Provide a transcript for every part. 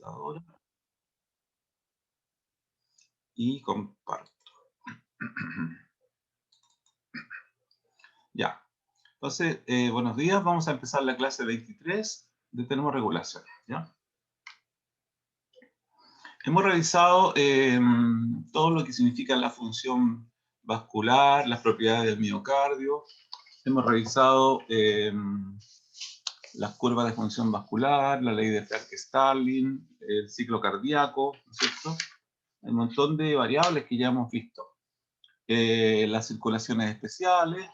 computadora y comparto. Ya. Entonces, buenos días. Vamos a empezar la clase 23 de termorregulación. ¿Ya? Hemos revisado todo lo que significa la función vascular, las propiedades del miocardio. Hemos revisado las curvas de función vascular, la ley de Ferke-Starling, el ciclo cardíaco, ¿no es cierto? Hay un montón de variables que ya hemos visto. Las circulaciones especiales,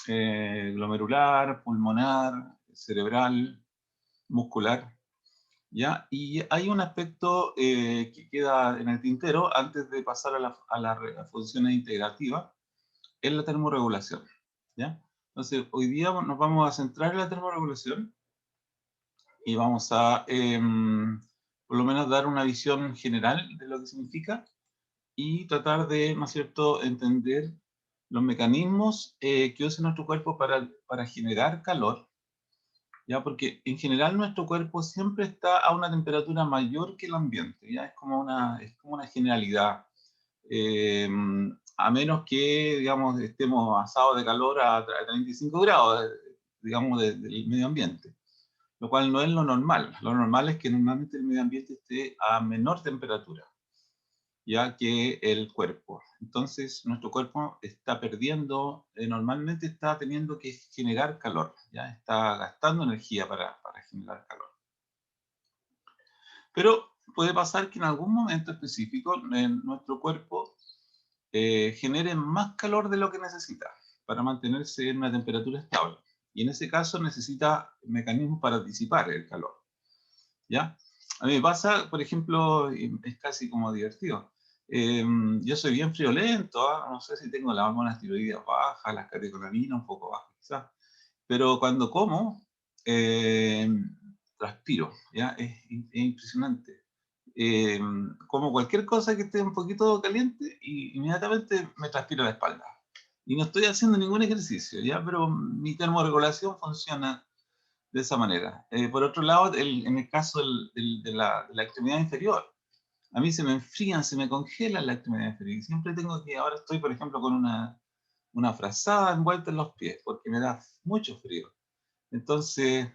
glomerular, pulmonar, cerebral, muscular, ¿ya? Y hay un aspecto que queda en el tintero antes de pasar a las funciones integrativas, es la termorregulación, ¿ya? Entonces, hoy día nos vamos a centrar en la termorregulación y vamos a, por lo menos, dar una visión general de lo que significa y tratar de, ¿no es cierto?, entender los mecanismos que usa nuestro cuerpo para generar calor, ¿ya? Porque en general nuestro cuerpo siempre está a una temperatura mayor que el ambiente, ¿ya? Es como una generalidad. Eh, a menos que, digamos, estemos asados de calor a 35 grados, digamos, del medio ambiente, lo cual no es lo normal. Lo normal es que normalmente el medio ambiente esté a menor temperatura, ya que el cuerpo. Entonces, nuestro cuerpo está perdiendo, normalmente está teniendo que generar calor, ya está gastando energía para generar calor. Pero puede pasar que en algún momento específico nuestro cuerpo genere más calor de lo que necesita para mantenerse en una temperatura estable. Y en ese caso necesita mecanismos para disipar el calor, ¿ya? A mí me pasa, por ejemplo, es casi como divertido. Yo soy bien friolento, no sé si tengo las hormonas tiroideas bajas, las catecolaminas un poco bajas quizás, pero cuando como, eh, transpiro, ¿ya? Es impresionante. Como cualquier cosa que esté un poquito caliente y inmediatamente me transpiro la espalda. Y no estoy haciendo ningún ejercicio, ¿ya? Pero mi termorregulación funciona de esa manera. Por otro lado, en el caso de la extremidad inferior, a mí se me enfrían, se me congelan la extremidad inferior. Y siempre tengo que, ahora estoy, por ejemplo, con una frazada envuelta en los pies, porque me da mucho frío. Entonces,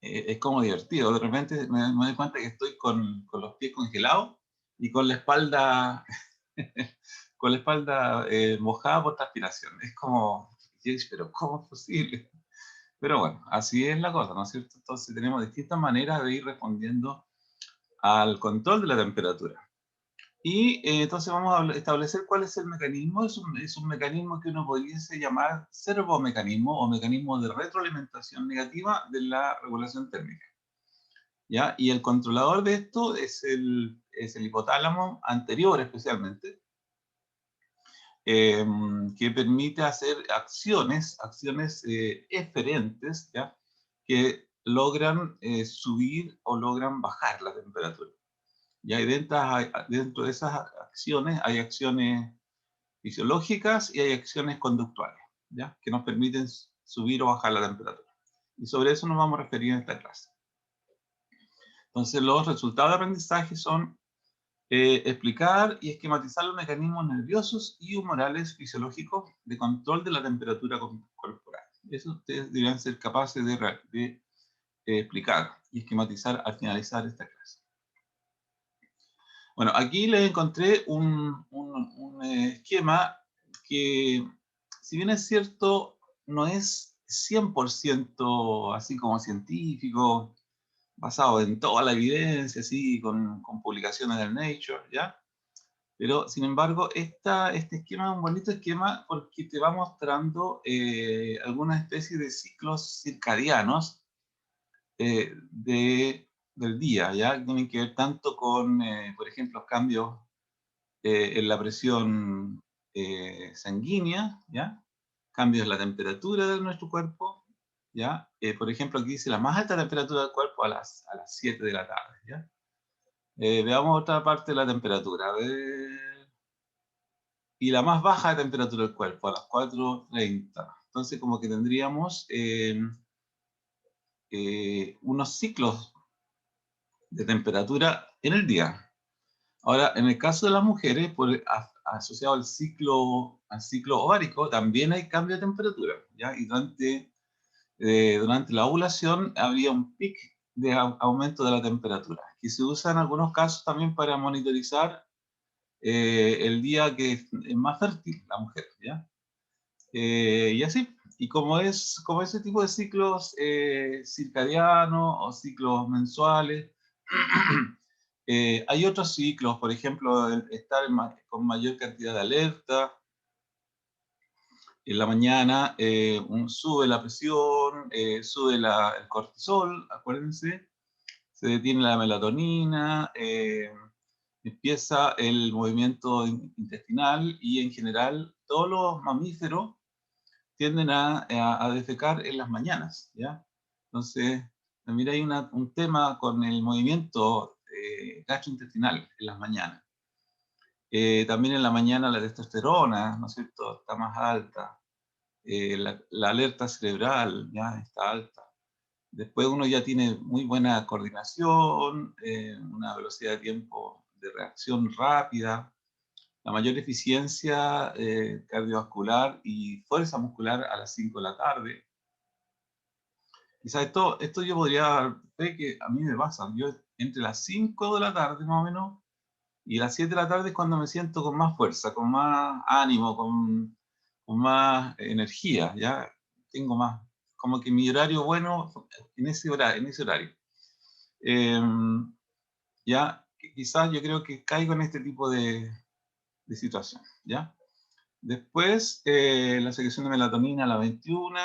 es como divertido. De repente me doy cuenta que estoy con los pies congelados y con la espalda, con la espalda mojada por transpiración. Es como, pero ¿cómo es posible? Pero bueno, así es la cosa, ¿no es cierto? Entonces tenemos distintas maneras de ir respondiendo al control de la temperatura. Y entonces vamos a establecer cuál es el mecanismo. Es un mecanismo que uno pudiese llamar servomecanismo o mecanismo de retroalimentación negativa de la regulación térmica, ¿ya? Y el controlador de esto es el hipotálamo anterior especialmente, que permite hacer acciones eferentes, ¿ya? Que logran subir o logran bajar la temperatura. Y hay dentro de esas acciones hay acciones fisiológicas y hay acciones conductuales, ¿ya? Que nos permiten subir o bajar la temperatura. Y sobre eso nos vamos a referir en esta clase. Entonces, los resultados de aprendizaje son explicar y esquematizar los mecanismos nerviosos y humorales fisiológicos de control de la temperatura corporal. Eso ustedes deberían ser capaces de explicar y esquematizar al finalizar esta clase. Bueno, aquí les encontré un esquema que, si bien es cierto, no es 100% así como científico, basado en toda la evidencia, así, con publicaciones del Nature, ¿ya? Pero, sin embargo, este esquema es un bonito esquema porque te va mostrando algunas especies de ciclos circadianos del día, ¿ya? Tienen que ver tanto con, por ejemplo, cambios en la presión sanguínea, ¿ya? Cambios en la temperatura de nuestro cuerpo, ¿ya? Por ejemplo, aquí dice la más alta temperatura del cuerpo a las 7 de la tarde, ¿ya? Veamos otra parte de la temperatura. A ver. Y la más baja de temperatura del cuerpo, a las 4:30. Entonces, como que tendríamos unos ciclos de temperatura en el día. Ahora, en el caso de las mujeres, asociado al ciclo ovárico, también hay cambio de temperatura, ¿ya? Y durante la ovulación habría un pic de aumento de la temperatura, que se usa en algunos casos también para monitorizar el día que es más fértil la mujer, ¿ya? Y así, y como ese tipo de ciclos circadianos o ciclos mensuales, hay otros ciclos, por ejemplo, estar con mayor cantidad de alerta. En la mañana sube la presión, sube el cortisol, acuérdense, se detiene la melatonina, empieza el movimiento intestinal y en general todos los mamíferos tienden a defecar en las mañanas, ¿ya? Entonces, también hay un tema con el movimiento gastrointestinal en las mañanas. También en la mañana la testosterona, ¿no es cierto?, está más alta. La alerta cerebral ya está alta. Después uno ya tiene muy buena coordinación, una velocidad de tiempo de reacción rápida, la mayor eficiencia cardiovascular y fuerza muscular a las 5 de la tarde. Quizás esto yo podría ver que a mí me pasa. Yo entre las 5 de la tarde más o menos y las 7 de la tarde es cuando me siento con más fuerza, con más ánimo, con más energía, ¿ya? Tengo más, como que mi horario bueno en ese horario. Ya, quizás yo creo que caigo en este tipo de situación, ¿ya? Después, la secreción de melatonina a la 21,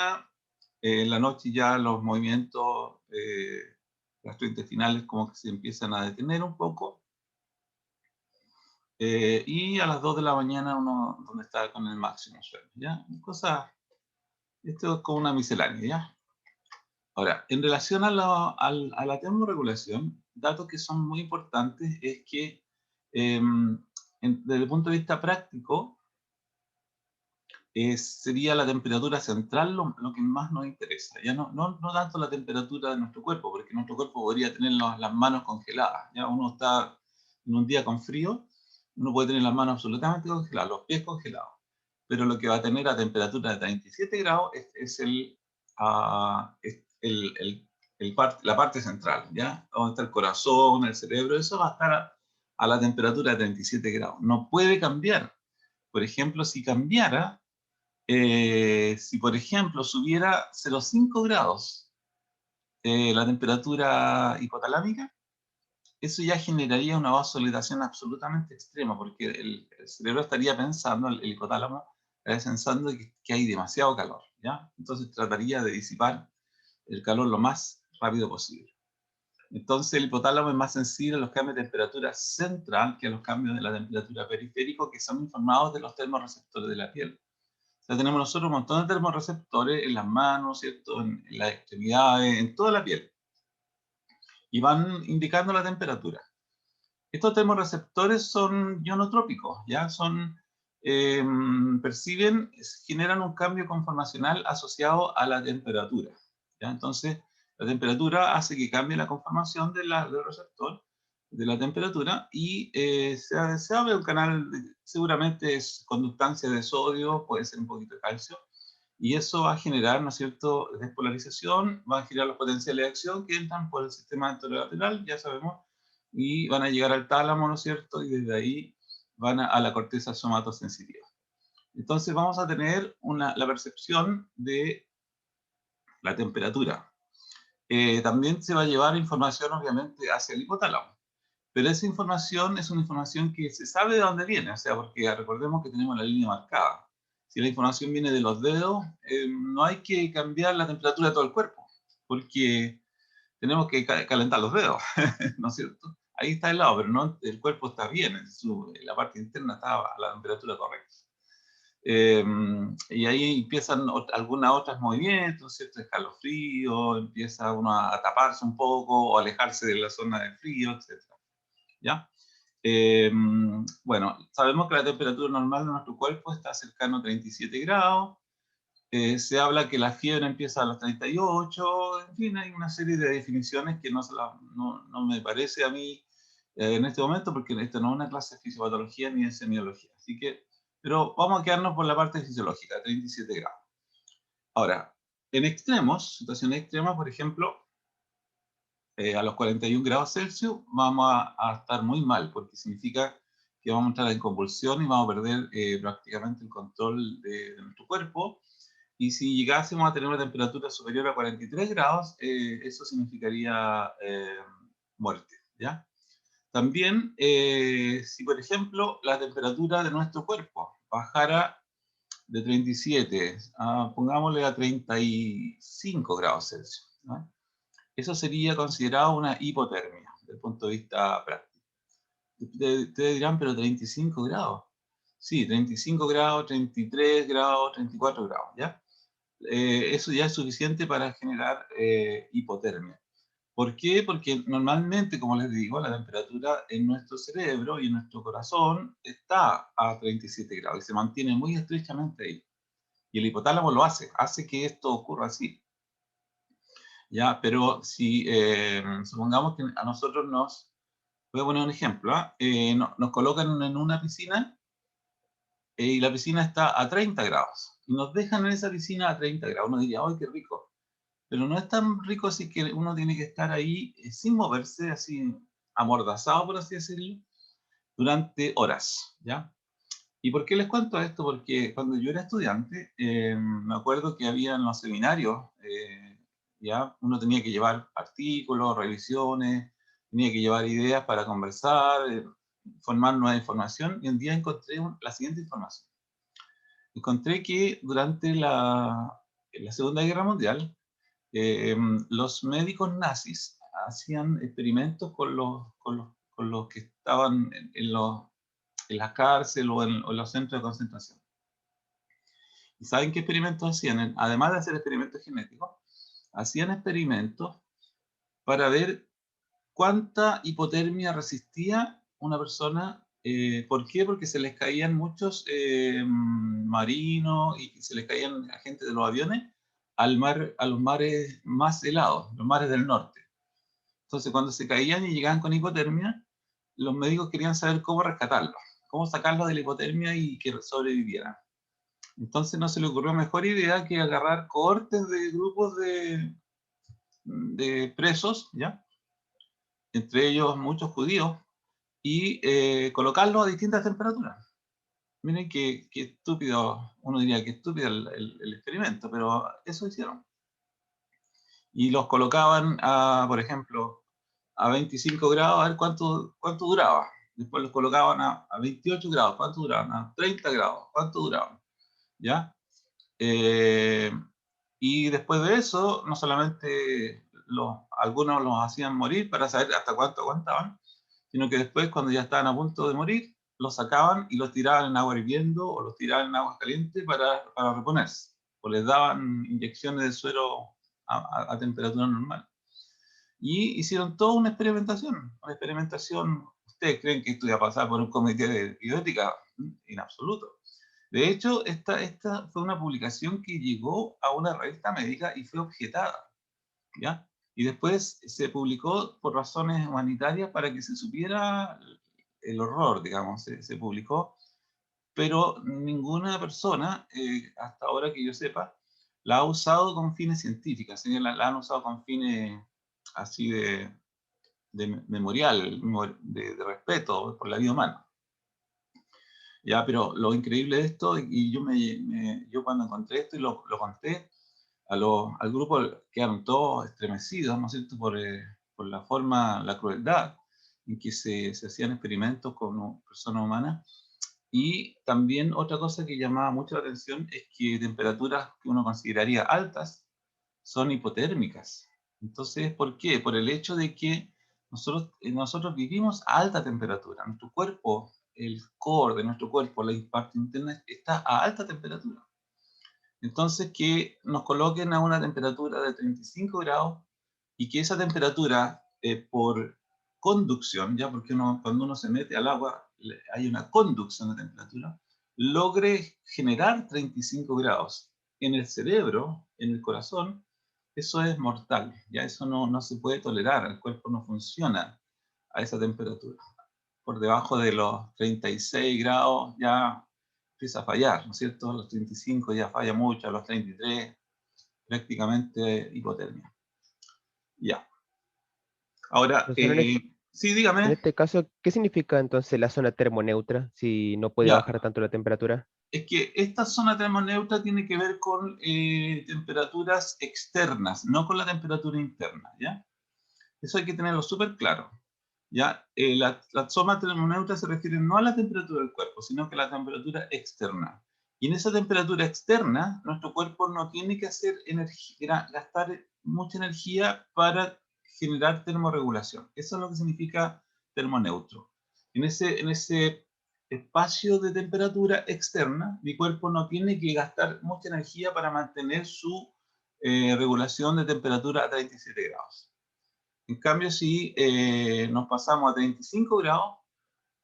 en la noche ya los movimientos gastrointestinales como que se empiezan a detener un poco. Y a las 2 de la mañana uno donde está con el máximo sueño, ¿ya? Esto es como una miscelánea, ¿ya? Ahora, en relación a la termorregulación, datos que son muy importantes es que desde el punto de vista práctico, sería la temperatura central lo que más nos interesa. Ya no tanto la temperatura de nuestro cuerpo, porque nuestro cuerpo podría tener las manos congeladas. Ya uno está en un día con frío, uno puede tener las manos absolutamente congeladas, los pies congelados. Pero lo que va a tener a temperatura de 37 grados la parte central, ¿ya? Donde está el corazón, el cerebro, eso va a estar a la temperatura de 37 grados. No puede cambiar. Por ejemplo, si cambiara, si por ejemplo subiera 0,5 grados la temperatura hipotalámica, eso ya generaría una vasodilatación absolutamente extrema, porque el cerebro estaría pensando, el hipotálamo estaría pensando que hay demasiado calor, ¿ya? Entonces trataría de disipar el calor lo más rápido posible. Entonces el hipotálamo es más sensible a los cambios de temperatura central que a los cambios de la temperatura periférica, que son informados de los termorreceptores de la piel. O sea, tenemos nosotros un montón de termorreceptores en las manos, ¿cierto? En las extremidades, en toda la piel. Y van indicando la temperatura. Estos termorreceptores son ionotrópicos, ¿ya? Generan un cambio conformacional asociado a la temperatura, ¿ya? Entonces, la temperatura hace que cambie la conformación del receptor, de la temperatura, y se abre un canal, seguramente es conductancia de sodio, puede ser un poquito de calcio, y eso va a generar, ¿no es cierto?, despolarización, va a generar los potenciales de acción que entran por el sistema anterolateral, ya sabemos, y van a llegar al tálamo, ¿no es cierto?, y desde ahí van a la corteza somatosensitiva. Entonces vamos a tener la percepción de la temperatura. También se va a llevar información, obviamente, hacia el hipotálamo. Pero esa información es una información que se sabe de dónde viene, o sea, porque recordemos que tenemos la línea marcada. Si la información viene de los dedos, no hay que cambiar la temperatura de todo el cuerpo, porque tenemos que calentar los dedos, ¿no es cierto? Ahí está el lado, pero no, el cuerpo está bien, la parte interna está a la temperatura correcta. Y ahí empiezan algunos otros movimientos, ¿cierto? Escalofrío, empieza uno a taparse un poco o alejarse de la zona de frío, etc. ¿Ya? Bueno, sabemos que la temperatura normal de nuestro cuerpo está cercano a 37 grados. Se habla que la fiebre empieza a los 38, en fin, hay una serie de definiciones que no me parece a mí en este momento, porque esto no es una clase de fisiopatología ni de semiología. Así que, pero vamos a quedarnos por la parte fisiológica, 37 grados. Ahora, en extremos, situaciones extremas, por ejemplo, a los 41 grados Celsius vamos a estar muy mal, porque significa que vamos a entrar en convulsión y vamos a perder prácticamente el control de nuestro cuerpo. Y si llegásemos a tener una temperatura superior a 43 grados, eso significaría muerte, ¿ya? También, si por ejemplo la temperatura de nuestro cuerpo bajara de 37, pongámosle a 35 grados Celsius, ¿no? Eso sería considerado una hipotermia, desde el punto de vista práctico. Ustedes dirán, pero 35 grados. Sí, 35 grados, 33 grados, 34 grados, ¿ya? Eso ya es suficiente para generar hipotermia. ¿Por qué? Porque normalmente, como les digo, la temperatura en nuestro cerebro y en nuestro corazón está a 37 grados y se mantiene muy estrechamente ahí. Y el hipotálamo lo hace que esto ocurra así. ¿Ya? Pero si supongamos que a nosotros voy a poner un ejemplo, nos colocan en una piscina y la piscina está a 30 grados y nos dejan en esa piscina a 30 grados. Uno diría, ¡ay, qué rico! Pero no es tan rico, así que uno tiene que estar ahí sin moverse, así amordazado, por así decirlo, durante horas, ¿ya? ¿Y por qué les cuento esto? Porque cuando yo era estudiante, me acuerdo que había en los seminarios, ya uno tenía que llevar artículos, revisiones, tenía que llevar ideas para conversar, formar nueva información, y un día encontré la siguiente información. Encontré que durante la Segunda Guerra Mundial, eh, los médicos nazis hacían experimentos con los que estaban en la cárcel o en los centros de concentración. ¿Y saben qué experimentos hacían? Además de hacer experimentos genéticos, hacían experimentos para ver cuánta hipotermia resistía una persona. ¿Por qué? Porque se les caían muchos marinos y se les caían agentes de los aviones a los mares más helados, los mares del norte. Entonces, cuando se caían y llegaban con hipotermia, los médicos querían saber cómo rescatarlos, cómo sacarlos de la hipotermia y que sobrevivieran. Entonces no se le ocurrió mejor idea que agarrar cohortes de grupos de presos, ¿ya? Entre ellos muchos judíos, y colocarlos a distintas temperaturas. Miren qué estúpido, uno diría que estúpido el experimento, pero eso hicieron. Y los colocaban, por ejemplo, a 25 grados, a ver cuánto duraba. Después los colocaban a 28 grados, ¿cuánto duraban? A 30 grados, ¿cuánto duraban? ¿Ya? Eh, y después de eso, no solamente algunos los hacían morir para saber hasta cuánto aguantaban, sino que después, cuando ya estaban a punto de morir, los sacaban y los tiraban en agua hirviendo o los tiraban en agua caliente para reponerse. O les daban inyecciones de suero a temperatura normal. Y hicieron toda una experimentación. Una experimentación, ¿ustedes creen que esto iba a pasar por un comité de bioética? En absoluto. De hecho, esta fue una publicación que llegó a una revista médica y fue objetada, ¿ya? Y después se publicó por razones humanitarias para que se supiera el horror, digamos, se publicó, pero ninguna persona, hasta ahora que yo sepa, la ha usado con fines científicos, ¿sí? La han usado con fines así de memorial, de respeto por la vida humana. Ya, pero lo increíble de esto, y yo cuando encontré esto y lo conté, al grupo quedaron todos estremecidos, ¿no es cierto?, por la forma, la crueldad en que se hacían experimentos con personas humanas. Y también otra cosa que llamaba mucho la atención es que temperaturas que uno consideraría altas son hipotérmicas. Entonces, ¿por qué? Por el hecho de que nosotros vivimos a alta temperatura. Nuestro cuerpo, el core de nuestro cuerpo, la parte interna, está a alta temperatura. Entonces, que nos coloquen a una temperatura de 35 grados y que esa temperatura, por conducción, ya porque cuando uno se mete al agua hay una conducción de temperatura, logre generar 35 grados. en el cerebro, en el corazón, eso es mortal, ya eso no se puede tolerar, el cuerpo no funciona a esa temperatura. Por debajo de los 36 grados ya empieza a fallar, ¿no es cierto? A los 35 ya falla mucho, a los 33 prácticamente hipotermia. Ya. Ahora, Profesor, sí, en dígame. este caso, ¿qué significa entonces la zona termoneutra si no puede Ya, bajar tanto la temperatura? es que esta zona termoneutra tiene que ver con temperaturas externas, no con la temperatura interna, ¿ya? Eso hay que tenerlo súper claro, ¿ya? La zona termoneutra se refiere no a la temperatura del cuerpo, sino que a la temperatura externa. Y en esa temperatura externa, nuestro cuerpo no tiene que hacer gastar mucha energía para generar termorregulación. Eso es lo que significa termoneutro. En ese espacio de temperatura externa, mi cuerpo no tiene que gastar mucha energía para mantener su regulación de temperatura a 37 grados. En cambio, si nos pasamos a 35 grados,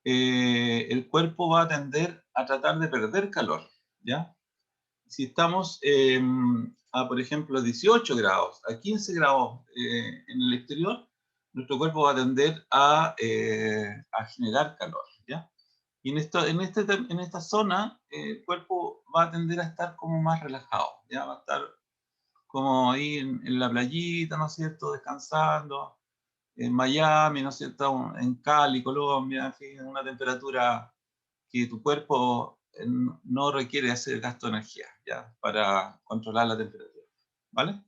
el cuerpo va a tender a tratar de perder calor, ¿ya? Si estamos por ejemplo, 18 grados, a 15 grados en el exterior, nuestro cuerpo va a tender a generar calor, ¿ya? Y en esta zona, el cuerpo va a tender a estar como más relajado, ¿ya? Va a estar como ahí en la playita, ¿no es cierto?, descansando, en Miami, ¿no es cierto?, en Cali, Colombia, en fin, una temperatura que tu cuerpo no requiere hacer gasto de energía, ¿ya? Para controlar la temperatura, ¿vale?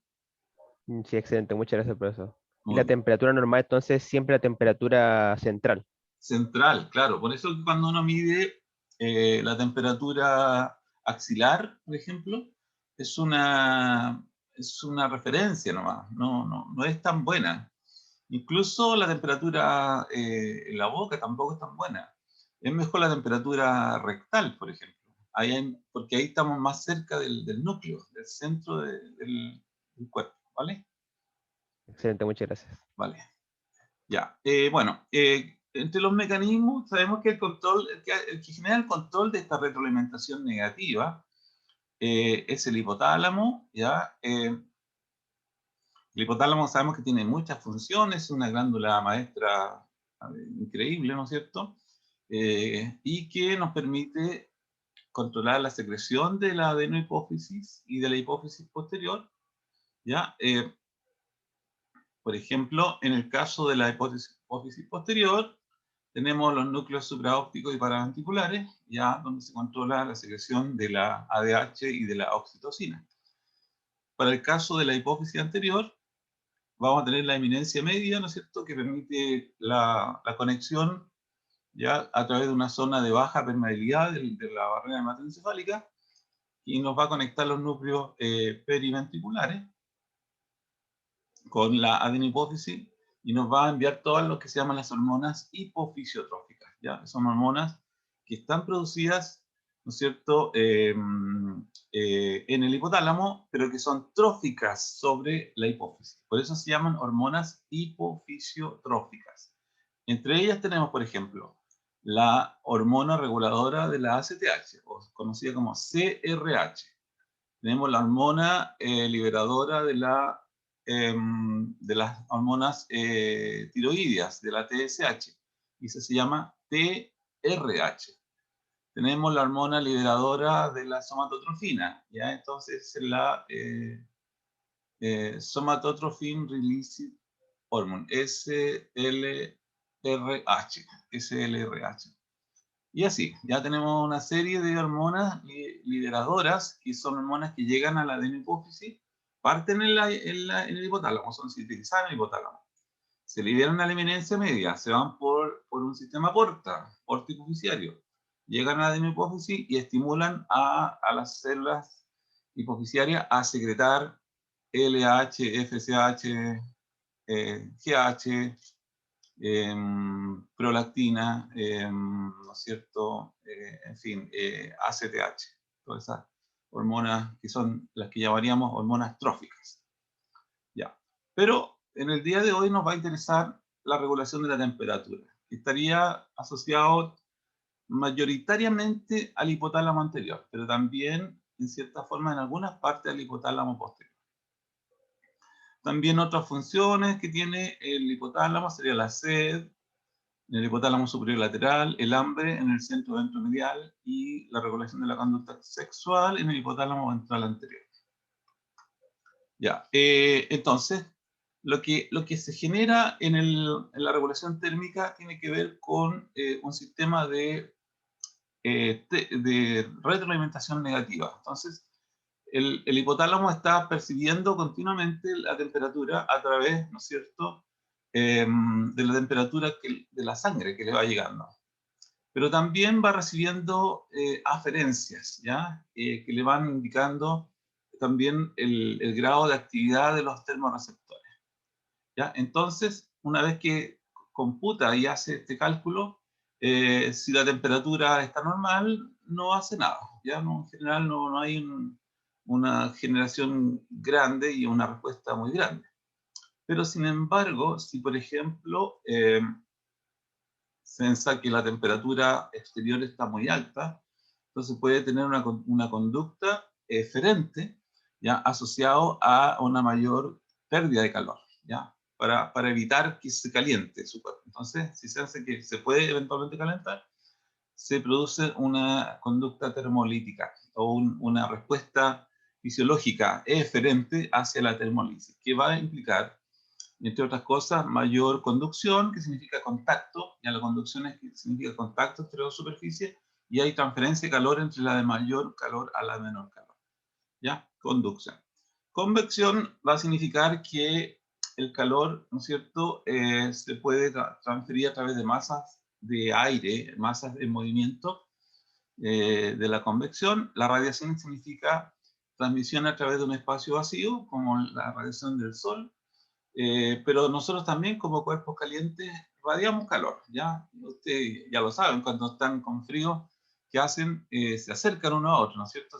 Sí, excelente, muchas gracias, profesor. Y Muy la bien. temperatura normal, entonces, siempre la temperatura central. Central, claro. Por eso que cuando uno mide la temperatura axilar, por ejemplo, es una, es una referencia nomás, no es tan buena. Incluso la temperatura en la boca tampoco es tan buena. Es mejor la temperatura rectal, por ejemplo. Porque ahí estamos más cerca del núcleo, del centro del cuerpo, ¿vale? Excelente, muchas gracias. Vale. Ya. Bueno, entre los mecanismos sabemos que el que genera el control de esta retroalimentación negativa es el hipotálamo, ¿ya? El hipotálamo sabemos que tiene muchas funciones, una glándula maestra increíble, ¿no es cierto? Y que nos permite controlar la secreción de la adenohipófisis y de la hipófisis posterior, ¿ya? Por ejemplo, en el caso de la hipófisis posterior, tenemos los núcleos supraópticos y paraventriculares, ya donde se controla la secreción de la ADH y de la oxitocina. Para el caso de la hipófisis anterior, vamos a tener la eminencia media, ¿no es cierto?, que permite la conexión ya a través de una zona de baja permeabilidad de la barrera hematoencefálica y nos va a conectar los núcleos periventriculares con la adenihipófisis y nos va a enviar todas lo que se llaman las hormonas hipofisiotróficas, ¿ya? Son hormonas que están producidas, ¿no es cierto?, en el hipotálamo, pero que son tróficas sobre la hipófisis. Por eso se llaman hormonas hipofisiotróficas. Entre ellas tenemos, por ejemplo, la hormona reguladora de la ACTH, o conocida como CRH. Tenemos la hormona liberadora de las hormonas tiroideas, de la TSH, y se llama TRH. Tenemos la hormona liberadora de la somatotrofina, ¿ya? Entonces la Somatotrophin Release Hormone, SLRH. Y así, ya tenemos una serie de hormonas lideradoras, que son hormonas que llegan a la adenopófisis, parten en el hipotálamo, son sintetizadas en el hipotálamo. Se liberan a la eminencia media, se van por un sistema porta hipofisiario. Llegan a la adenopófisis y estimulan a las células hipofisiarias a secretar LH, FSH, GH, prolactina, ¿no es cierto? En fin, ACTH, todas esas hormonas que son las que llamaríamos hormonas tróficas. Ya. Pero en el día de hoy nos va a interesar la regulación de la temperatura, que estaría asociado mayoritariamente al hipotálamo anterior, pero también en cierta forma, en algunas partes del hipotálamo posterior. También otras funciones que tiene el hipotálamo sería la sed, en el hipotálamo superior lateral, el hambre en el centro ventromedial y la regulación de la conducta sexual en el hipotálamo ventral anterior. Ya, entonces, lo que se genera en la regulación térmica tiene que ver con un sistema de retroalimentación negativa. Entonces, el hipotálamo está percibiendo continuamente la temperatura a través, ¿no es cierto?, de la temperatura de la sangre que le va llegando. Pero también va recibiendo aferencias, ¿ya? Que le van indicando también el grado de actividad de los termorreceptores, ¿ya? Entonces, una vez que computa y hace este cálculo, si la temperatura está normal, no hace nada, ¿ya? No, en general no hay una generación grande y una respuesta muy grande. Pero sin embargo, si por ejemplo se piensa que la temperatura exterior está muy alta, entonces puede tener una conducta eferente, ¿ya? Asociado a una mayor pérdida de calor, ¿ya? Para evitar que se caliente su cuerpo. Entonces, si se hace que se puede eventualmente calentar, se produce una conducta termolítica o una respuesta fisiológica eferente hacia la termolisis, que va a implicar, entre otras cosas, mayor conducción, que significa contacto, ya la conducción significa contacto entre dos superficies, y hay transferencia de calor entre la de mayor calor a la de menor calor, ¿ya? Conducción. Convección va a significar que el calor, ¿no es cierto?, se puede transferir a través de masas de aire, masas en movimiento de la convección. La radiación significa transmisión a través de un espacio vacío, como la radiación del sol, pero nosotros también como cuerpos calientes radiamos calor, ¿ya? Ustedes ya lo saben, cuando están con frío, ¿qué hacen? Se acercan uno a otro, ¿no es cierto?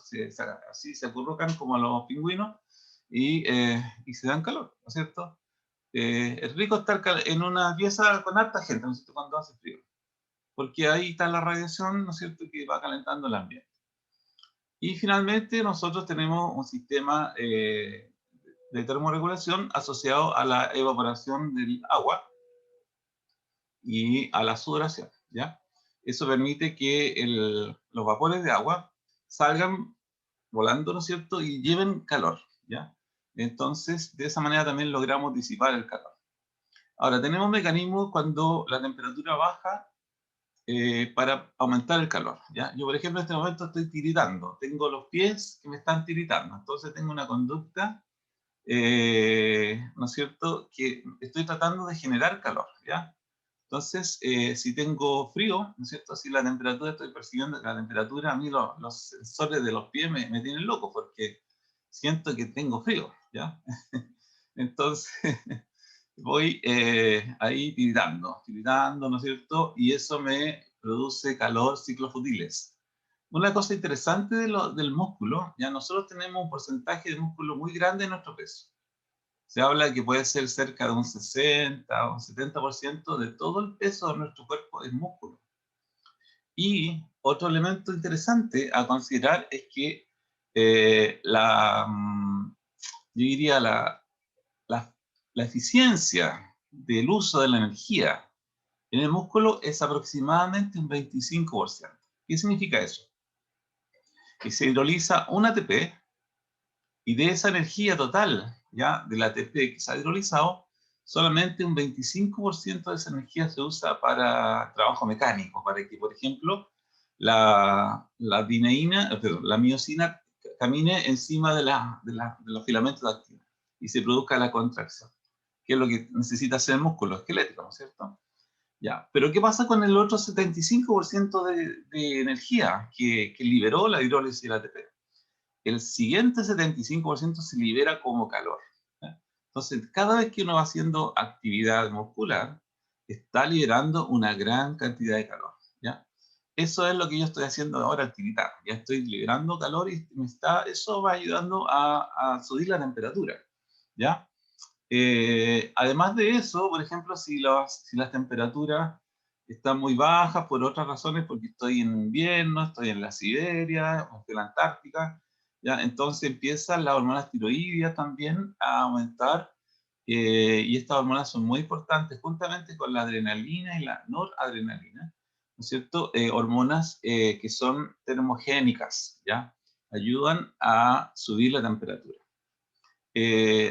Así se acurrucan como los pingüinos y se dan calor, ¿no es cierto? Es rico estar en una pieza con harta gente, ¿no es cierto?, cuando hace frío, porque ahí está la radiación, ¿no es cierto?, que va calentando el ambiente. Y finalmente nosotros tenemos un sistema de termorregulación asociado a la evaporación del agua y a la sudoración, ¿ya? Eso permite que los vapores de agua salgan volando, ¿no es cierto?, y lleven calor, ¿ya? Entonces, de esa manera también logramos disipar el calor. Ahora, tenemos mecanismos cuando la temperatura baja para aumentar el calor, ¿ya? Yo, por ejemplo, en este momento estoy tiritando, tengo los pies que me están tiritando, entonces tengo una conducta, ¿no es cierto?, que estoy tratando de generar calor, ¿ya? Entonces, si tengo frío, ¿no es cierto?, si la temperatura, estoy percibiendo la temperatura, a mí los sensores de los pies me tienen loco porque siento que tengo frío, ¿ya? Entonces, voy ahí tiritando, ¿no es cierto? Y eso me produce calor, ciclos futiles. Una cosa interesante del músculo, ya nosotros tenemos un porcentaje de músculo muy grande en nuestro peso. Se habla de que puede ser cerca de un 60 o un 70% de todo el peso de nuestro cuerpo es músculo. Y otro elemento interesante a considerar es que yo diría la eficiencia del uso de la energía en el músculo es aproximadamente un 25%. ¿Qué significa eso? Que se hidroliza un ATP y de esa energía total, ya, del ATP que se ha hidrolizado, solamente un 25% de esa energía se usa para trabajo mecánico, para que, por ejemplo, la miosina camine encima de los filamentos activos y se produzca la contracción, que es lo que necesita hacer el músculo esquelético, ¿no es cierto? Ya, pero ¿qué pasa con el otro 75% de energía que liberó la hidrólisis del ATP? El siguiente 75% se libera como calor, ¿ya? Entonces, cada vez que uno va haciendo actividad muscular, está liberando una gran cantidad de calor, ¿ya? Eso es lo que yo estoy haciendo ahora al tiritar. Ya estoy liberando calor y eso va ayudando a subir la temperatura, ¿ya? Además de eso, por ejemplo, si las temperaturas están muy bajas por otras razones, porque estoy en invierno, estoy en la Siberia, o en la Antártica, ¿ya? Entonces empiezan las hormonas tiroideas también a aumentar, y estas hormonas son muy importantes juntamente con la adrenalina y la noradrenalina, ¿no es cierto? Hormonas que son termogénicas, ¿ya? Ayudan a subir la temperatura.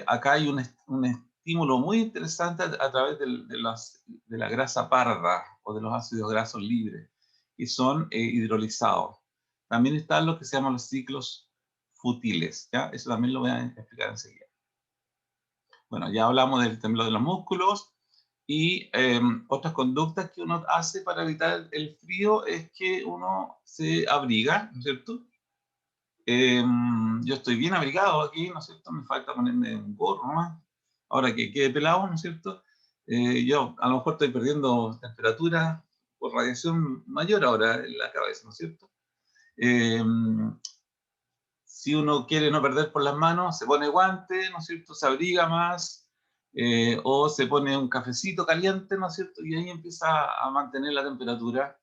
Acá hay un estímulo muy interesante a través de la grasa parda o de los ácidos grasos libres, que son hidrolizados. También están lo que se llaman los ciclos futiles, ¿ya? Eso también lo voy a explicar enseguida. Bueno, ya hablamos del temblor de los músculos y otras conductas que uno hace para evitar el frío es que uno se abriga, ¿no es cierto? Yo estoy bien abrigado aquí, ¿no es cierto? Me falta ponerme un gorro nomás. Ahora que quede pelado, ¿no es cierto? Yo a lo mejor estoy perdiendo temperatura por radiación mayor ahora en la cabeza, ¿no es cierto? Eh, si uno quiere no perder por las manos, se pone guante, ¿no es cierto? Se abriga más, o se pone un cafecito caliente, ¿no es cierto? Y ahí empieza a mantener la temperatura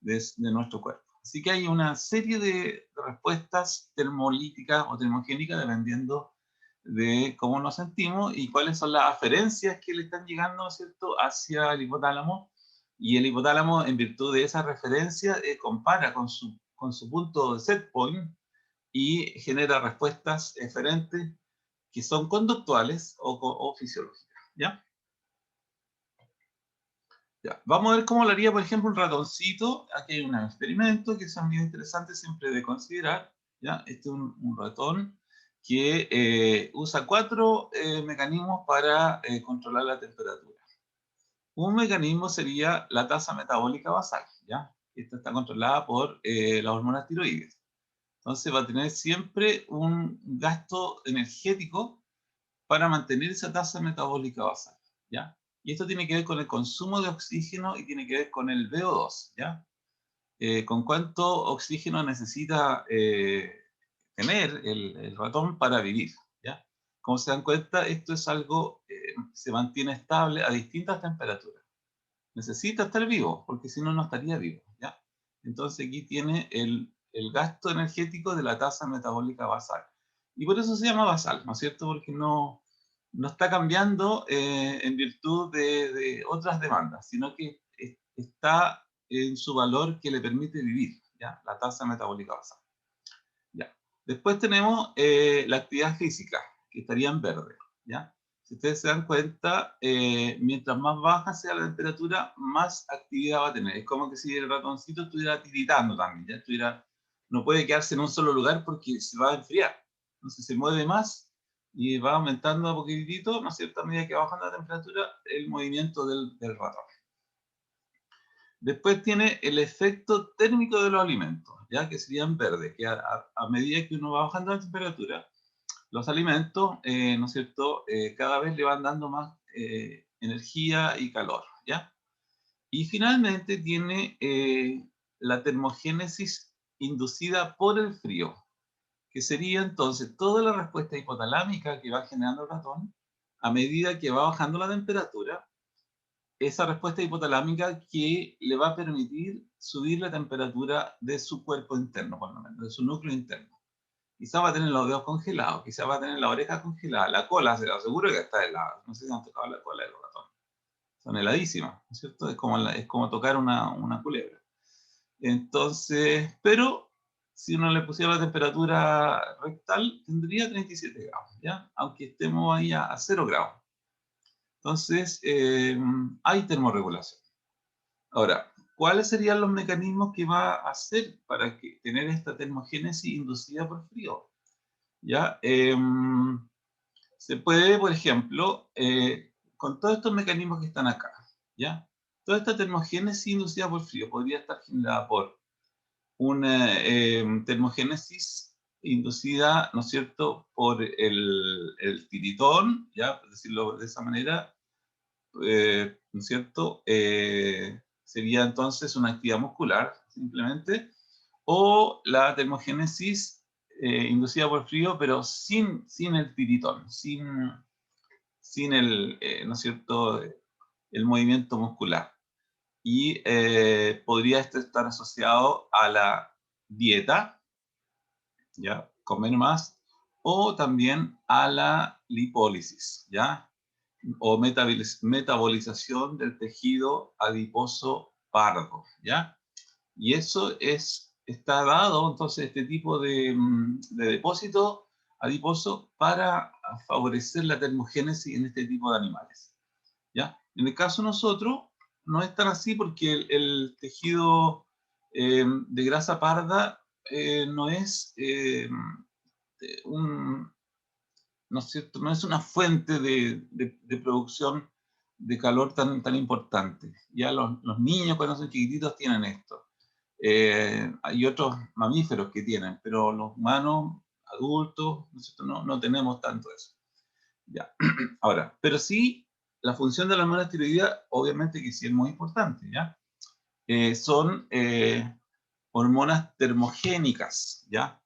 de nuestro cuerpo. Así que hay una serie de respuestas termolíticas o termogénicas dependiendo de cómo nos sentimos y cuáles son las aferencias que le están llegando, ¿no es cierto?, hacia el hipotálamo. Y el hipotálamo, en virtud de esa referencia, compara con su punto de set point y genera respuestas eferentes que son conductuales o fisiológicas, ¿ya? Ya. Vamos a ver cómo lo haría, por ejemplo, un ratoncito. Aquí hay un experimento que son bien interesantes siempre de considerar, ¿ya? Este es un ratón que usa 4 mecanismos para controlar la temperatura. Un mecanismo sería la tasa metabólica basal, ¿ya? Esta está controlada por las hormonas tiroides. Entonces va a tener siempre un gasto energético para mantener esa tasa metabólica basal, ¿ya? Y esto tiene que ver con el consumo de oxígeno y tiene que ver con el VO2, ¿ya? Con cuánto oxígeno necesita tener el ratón para vivir, ¿ya? Como se dan cuenta, esto es algo que se mantiene estable a distintas temperaturas. Necesita estar vivo, porque si no, no estaría vivo, ¿ya? Entonces aquí tiene el gasto energético de la tasa metabólica basal. Y por eso se llama basal, ¿no es cierto? Porque no está cambiando en virtud de otras demandas, sino que está en su valor que le permite vivir, ¿ya? La tasa metabólica basal. Ya. Después tenemos la actividad física, que estaría en verde, ¿ya? Si ustedes se dan cuenta, mientras más baja sea la temperatura, más actividad va a tener. Es como que si el ratoncito estuviera tiritando también, ¿ya? No puede quedarse en un solo lugar porque se va a enfriar. Entonces se mueve más y va aumentando a poquitito, ¿no es cierto? A medida que va bajando la temperatura, el movimiento del ratón. Después tiene el efecto térmico de los alimentos, ya que sería en verde, que a medida que uno va bajando la temperatura, los alimentos, ¿no es cierto?, cada vez le van dando más energía y calor, ¿ya? Y finalmente tiene la termogénesis inducida por el frío, que sería entonces toda la respuesta hipotalámica que va generando el ratón a medida que va bajando la temperatura, esa respuesta hipotalámica que le va a permitir subir la temperatura de su cuerpo interno, por lo menos, de su núcleo interno. Quizá va a tener los dedos congelados, quizá va a tener la oreja congelada, la cola, se lo aseguro que está helada. No sé si han tocado la cola de los ratones. Son heladísimas, ¿no es cierto? Es como tocar una culebra. Entonces, pero si uno le pusiera la temperatura rectal, tendría 37 grados, ¿ya? Aunque estemos ahí a 0 grados. Entonces, hay termorregulación. Ahora, ¿cuáles serían los mecanismos que va a hacer para tener esta termogénesis inducida por frío? ¿Ya? Se puede, por ejemplo, con todos estos mecanismos que están acá, ¿ya? Toda esta termogénesis inducida por frío podría estar generada por una termogénesis inducida, ¿no es cierto?, por el tiritón, ¿ya? Por decirlo de esa manera, ¿no es cierto? Sería entonces una actividad muscular, simplemente, o la termogénesis inducida por frío, pero sin el tiritón, sin el, ¿no es cierto?, el movimiento muscular. Y podría esto estar asociado a la dieta, ¿ya? comer más, o también a la lipólisis, ¿ya? O metabolización del tejido adiposo pardo, ¿ya? Y eso está dado, entonces, este tipo de depósito adiposo para favorecer la termogénesis en este tipo de animales, ¿ya? En el caso de nosotros, no es tan así porque el tejido de grasa parda no es un, ¿no es cierto? No es una fuente de producción de calor tan importante. Ya los niños cuando son chiquititos tienen esto. Hay otros mamíferos que tienen, pero los humanos, adultos, ¿no es cierto? No tenemos tanto eso. Ya. Ahora, pero sí, la función de la hormona tiroidea, obviamente que sí es muy importante, ¿ya? Son hormonas termogénicas, ¿ya?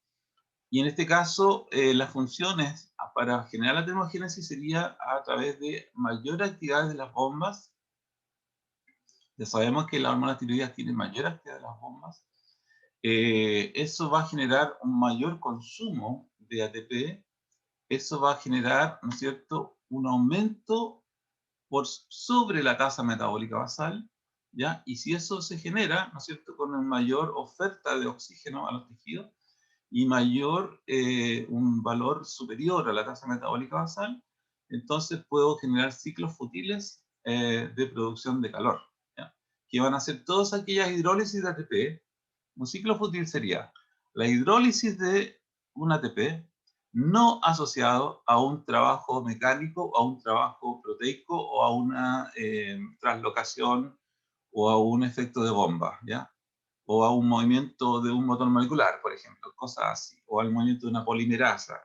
Y en este caso, las funciones para generar la termogénesis sería a través de mayor actividad de las bombas. Ya sabemos que las hormonas tiroideas tienen mayor actividad de las bombas. Eso va a generar un mayor consumo de ATP. Eso va a generar, ¿no es cierto?, un aumento por sobre la tasa metabólica basal, ¿ya? Y si eso se genera, ¿no es cierto?, con una mayor oferta de oxígeno a los tejidos, y mayor, un valor superior a la tasa metabólica basal, entonces puedo generar ciclos futiles de producción de calor, ¿ya? Que van a ser todas aquellas hidrólisis de ATP. Un ciclo fútil sería la hidrólisis de un ATP no asociado a un trabajo mecánico, a un trabajo proteico o a una translocación o a un efecto de bomba, ¿ya? O a un movimiento de un motor molecular, por ejemplo, cosas así, o al movimiento de una polimerasa,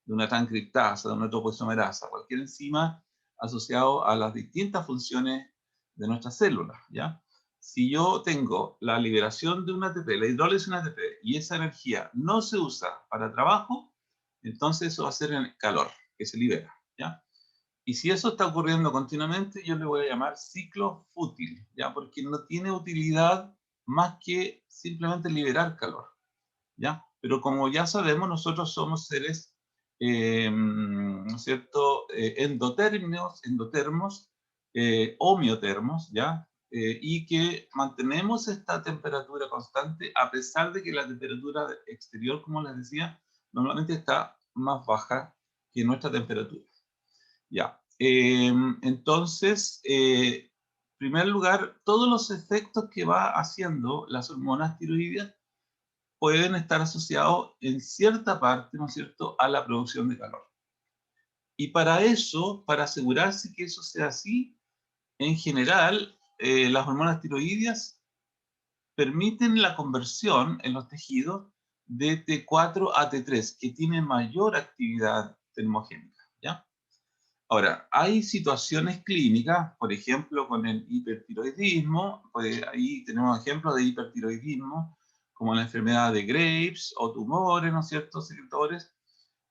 de una transcriptasa, de una topoisomerasa, cualquier enzima asociado a las distintas funciones de nuestras células, ¿ya? Si yo tengo la liberación de un ATP, la hidrólisis de un ATP, y esa energía no se usa para trabajo, entonces eso va a ser el calor que se libera, ¿ya? Y si eso está ocurriendo continuamente, yo le voy a llamar ciclo fútil, ¿ya? Porque no tiene utilidad más que simplemente liberar calor, ¿ya? Pero como ya sabemos, nosotros somos seres, ¿no es cierto?, endotermos, homeotermos, ¿ya? Y que mantenemos esta temperatura constante a pesar de que la temperatura exterior, como les decía, normalmente está más baja que nuestra temperatura. Ya. Entonces, en primer lugar, todos los efectos que va haciendo las hormonas tiroideas pueden estar asociados en cierta parte, ¿no es cierto?, a la producción de calor. Y para eso, para asegurarse que eso sea así, en general, las hormonas tiroideas permiten la conversión en los tejidos de T4 a T3, que tiene mayor actividad termogénica, ¿ya? Ahora, hay situaciones clínicas, por ejemplo, con el hipertiroidismo, pues ahí tenemos ejemplos de hipertiroidismo, como la enfermedad de Graves o tumores, ¿no es cierto?, secretores,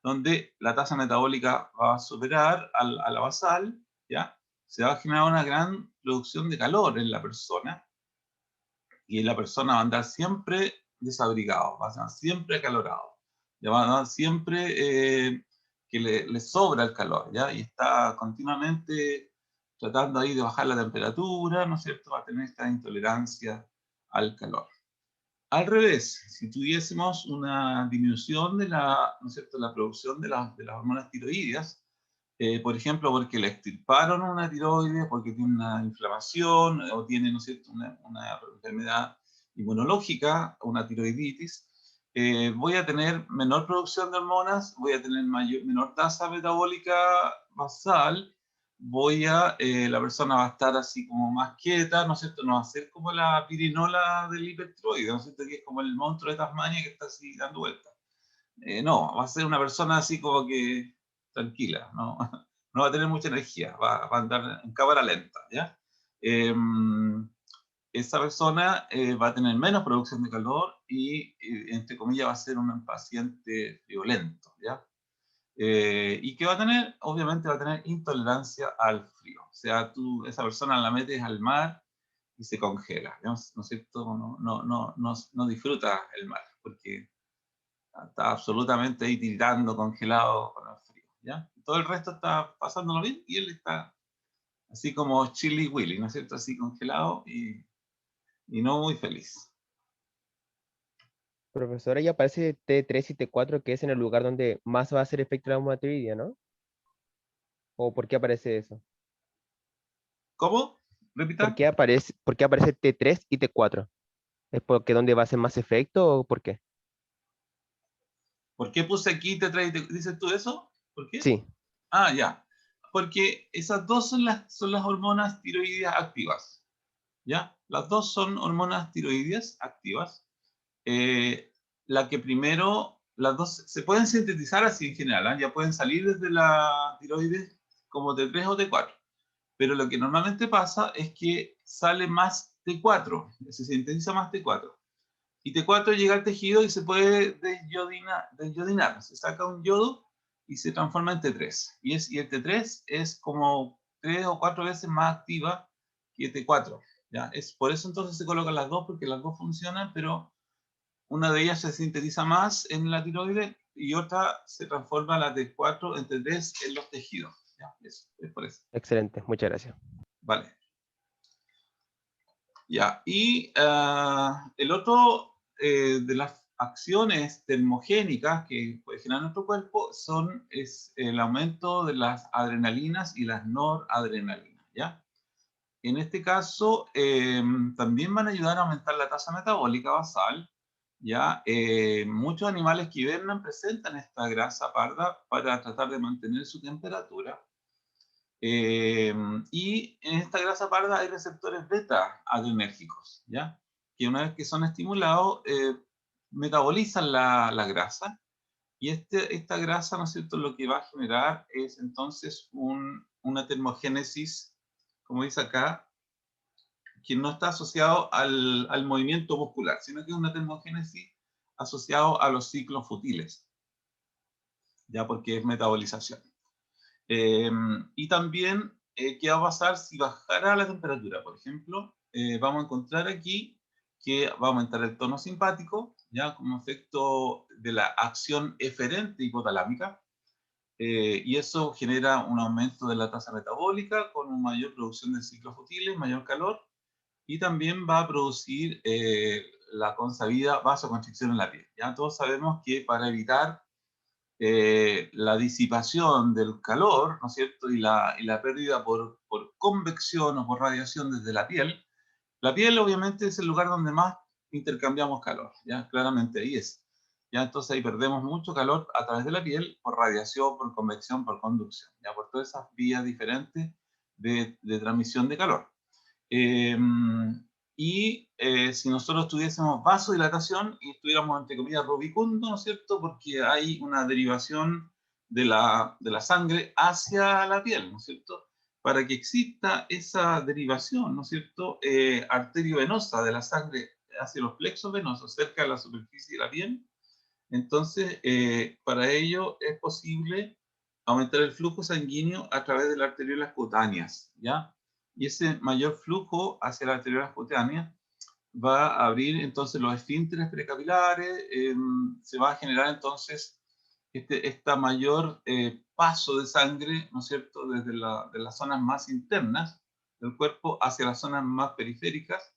donde la tasa metabólica va a superar a la basal, ¿ya? Se va a generar una gran producción de calor en la persona, y la persona va a andar siempre desabrigado, va a estar siempre acalorado, ya va a andar siempre que le sobra el calor, ¿ya? Y está continuamente tratando ahí de bajar la temperatura, ¿no es cierto? Va a tener esta intolerancia al calor. Al revés, si tuviésemos una disminución de la, ¿no es cierto?, la producción de las hormonas tiroideas, por ejemplo, porque le extirparon una tiroides, porque tiene una inflamación o tiene, ¿no es cierto?, una enfermedad inmunológica, una tiroiditis, voy a tener menor producción de hormonas, voy a tener menor tasa metabólica basal, la persona va a estar así como más quieta, ¿no es cierto? No va a ser como la pirinola del hipertiroide, ¿no es cierto? Que es como el monstruo de Tasmania que está así dando vueltas. No, va a ser una persona así como que tranquila, ¿no? No va a tener mucha energía, va a andar en cámara lenta, ¿ya? Esa persona va a tener menos producción de calor y, entre comillas, va a ser un paciente violento, ¿ya? ¿Y qué va a tener? Obviamente va a tener intolerancia al frío. O sea, esa persona la metes al mar y se congela, ¿no es cierto? No disfruta el mar, porque Está absolutamente ahí tiritando, congelado con el frío, ¿ya? Todo el resto está pasándolo bien y él está así como Chili Willy, ¿no es cierto? Así congelado y no muy feliz. Profesor, ahí aparece T3 y T4, que es en el lugar donde más va a hacer efecto la hematuridia, ¿no? ¿O por qué aparece eso? ¿Cómo? ¿Repita? Por qué aparece T3 y T4? ¿Es porque donde va a hacer más efecto o por qué? ¿Por qué puse aquí te trae? ¿Dices tú eso? ¿Por qué? Sí, Ah, ya. Porque esas dos son las hormonas tiroideas activas, ¿ya? Las dos son hormonas tiroideas activas. Eh, la que primero, las dos se pueden sintetizar así en general, ¿ah? Ya pueden salir desde la tiroides como T3 o T4. Pero lo que normalmente pasa es que sale más T4, se sintetiza más T4. Y T4 llega al tejido y se puede desyodinar. Se saca un yodo y se transforma en T3. Y el T3 es como 3 o 4 veces más activa que T4. ¿Ya? Por eso entonces se colocan las dos, porque las dos funcionan, pero una de ellas se sintetiza más en la tiroides y otra se transforma la T4 en T3 en los tejidos. ¿Ya? Eso, es por eso. excelente, muchas gracias. Vale. Ya, y el otro de las acciones termogénicas que puede generar nuestro cuerpo es el aumento de las adrenalinas y las noradrenalinas, ¿ya? En este caso, también van a ayudar a aumentar la tasa metabólica basal, ¿ya? Muchos animales que hibernan presentan esta grasa parda para tratar de mantener su temperatura. Eh, y en esta grasa parda hay receptores beta adrenérgicos, ¿ya? Que una vez que son estimulados, metabolizan la grasa. Y esta grasa, ¿no es cierto?, lo que va a generar es entonces una termogénesis, como dice acá, que no está asociado al movimiento muscular, sino que es una termogénesis asociado a los ciclos futiles, ya porque es metabolización. Y también, ¿qué va a pasar si bajara la temperatura? Por ejemplo, vamos a encontrar aquí que va a aumentar el tono simpático, ya como efecto de la acción eferente hipotalámica, y eso genera un aumento de la tasa metabólica con una mayor producción de ciclos futiles, mayor calor, y también va a producir la consabida vasoconstricción en la piel. Ya todos sabemos que para evitar la disipación del calor, ¿no es cierto? Y la pérdida por convección o por radiación desde la piel obviamente es el lugar donde más intercambiamos calor, ¿ya? Claramente ahí es. ¿Ya? Entonces ahí perdemos mucho calor a través de la piel por radiación, por convección, por conducción, ¿ya? Por todas esas vías diferentes de transmisión de calor. Eh, si nosotros tuviésemos vasodilatación y estuviéramos, entre comillas, rubicundo, ¿no es cierto? Porque hay una derivación de la sangre hacia la piel, ¿no es cierto? Para que exista esa derivación, ¿no es cierto? Arteriovenosa de la sangre hacia los plexos venosos, cerca de la superficie de la piel. Entonces, para ello es posible aumentar el flujo sanguíneo a través de las arteriolas cutáneas, ¿ya? Y ese mayor flujo hacia las arteriolas cutáneas va a abrir entonces los esfínteres precapilares, se va a generar entonces esta mayor paso de sangre, ¿no es cierto?, desde de las zonas más internas del cuerpo hacia las zonas más periféricas,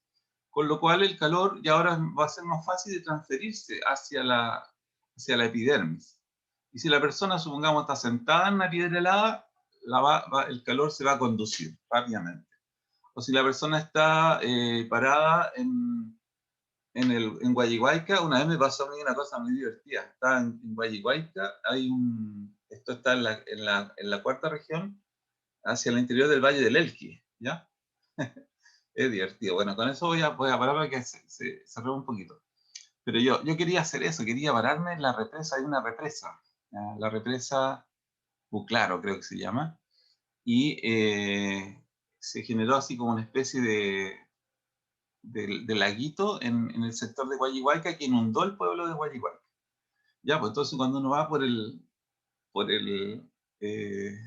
con lo cual el calor ya ahora va a ser más fácil de transferirse hacia la epidermis. Y si la persona, supongamos, está sentada en una piedra helada, el calor se va a conducir rápidamente. O si la persona está parada en Guayihuayca, una vez me pasó a mí una cosa muy divertida. Estaba en Guayihuayca, esto está en la cuarta región, hacia el interior del Valle del Elqui, ¿ya? Es divertido. Bueno, con eso voy a parar para que se arregle un poquito. Pero yo quería hacer eso, quería pararme en la represa. Hay una represa, ¿ya? La represa Buclaro, creo que se llama, y se generó así como una especie de laguito en el sector de Guayihuayca que inundó el pueblo de Guayihuayca. Ya, pues entonces cuando uno va por el, eh,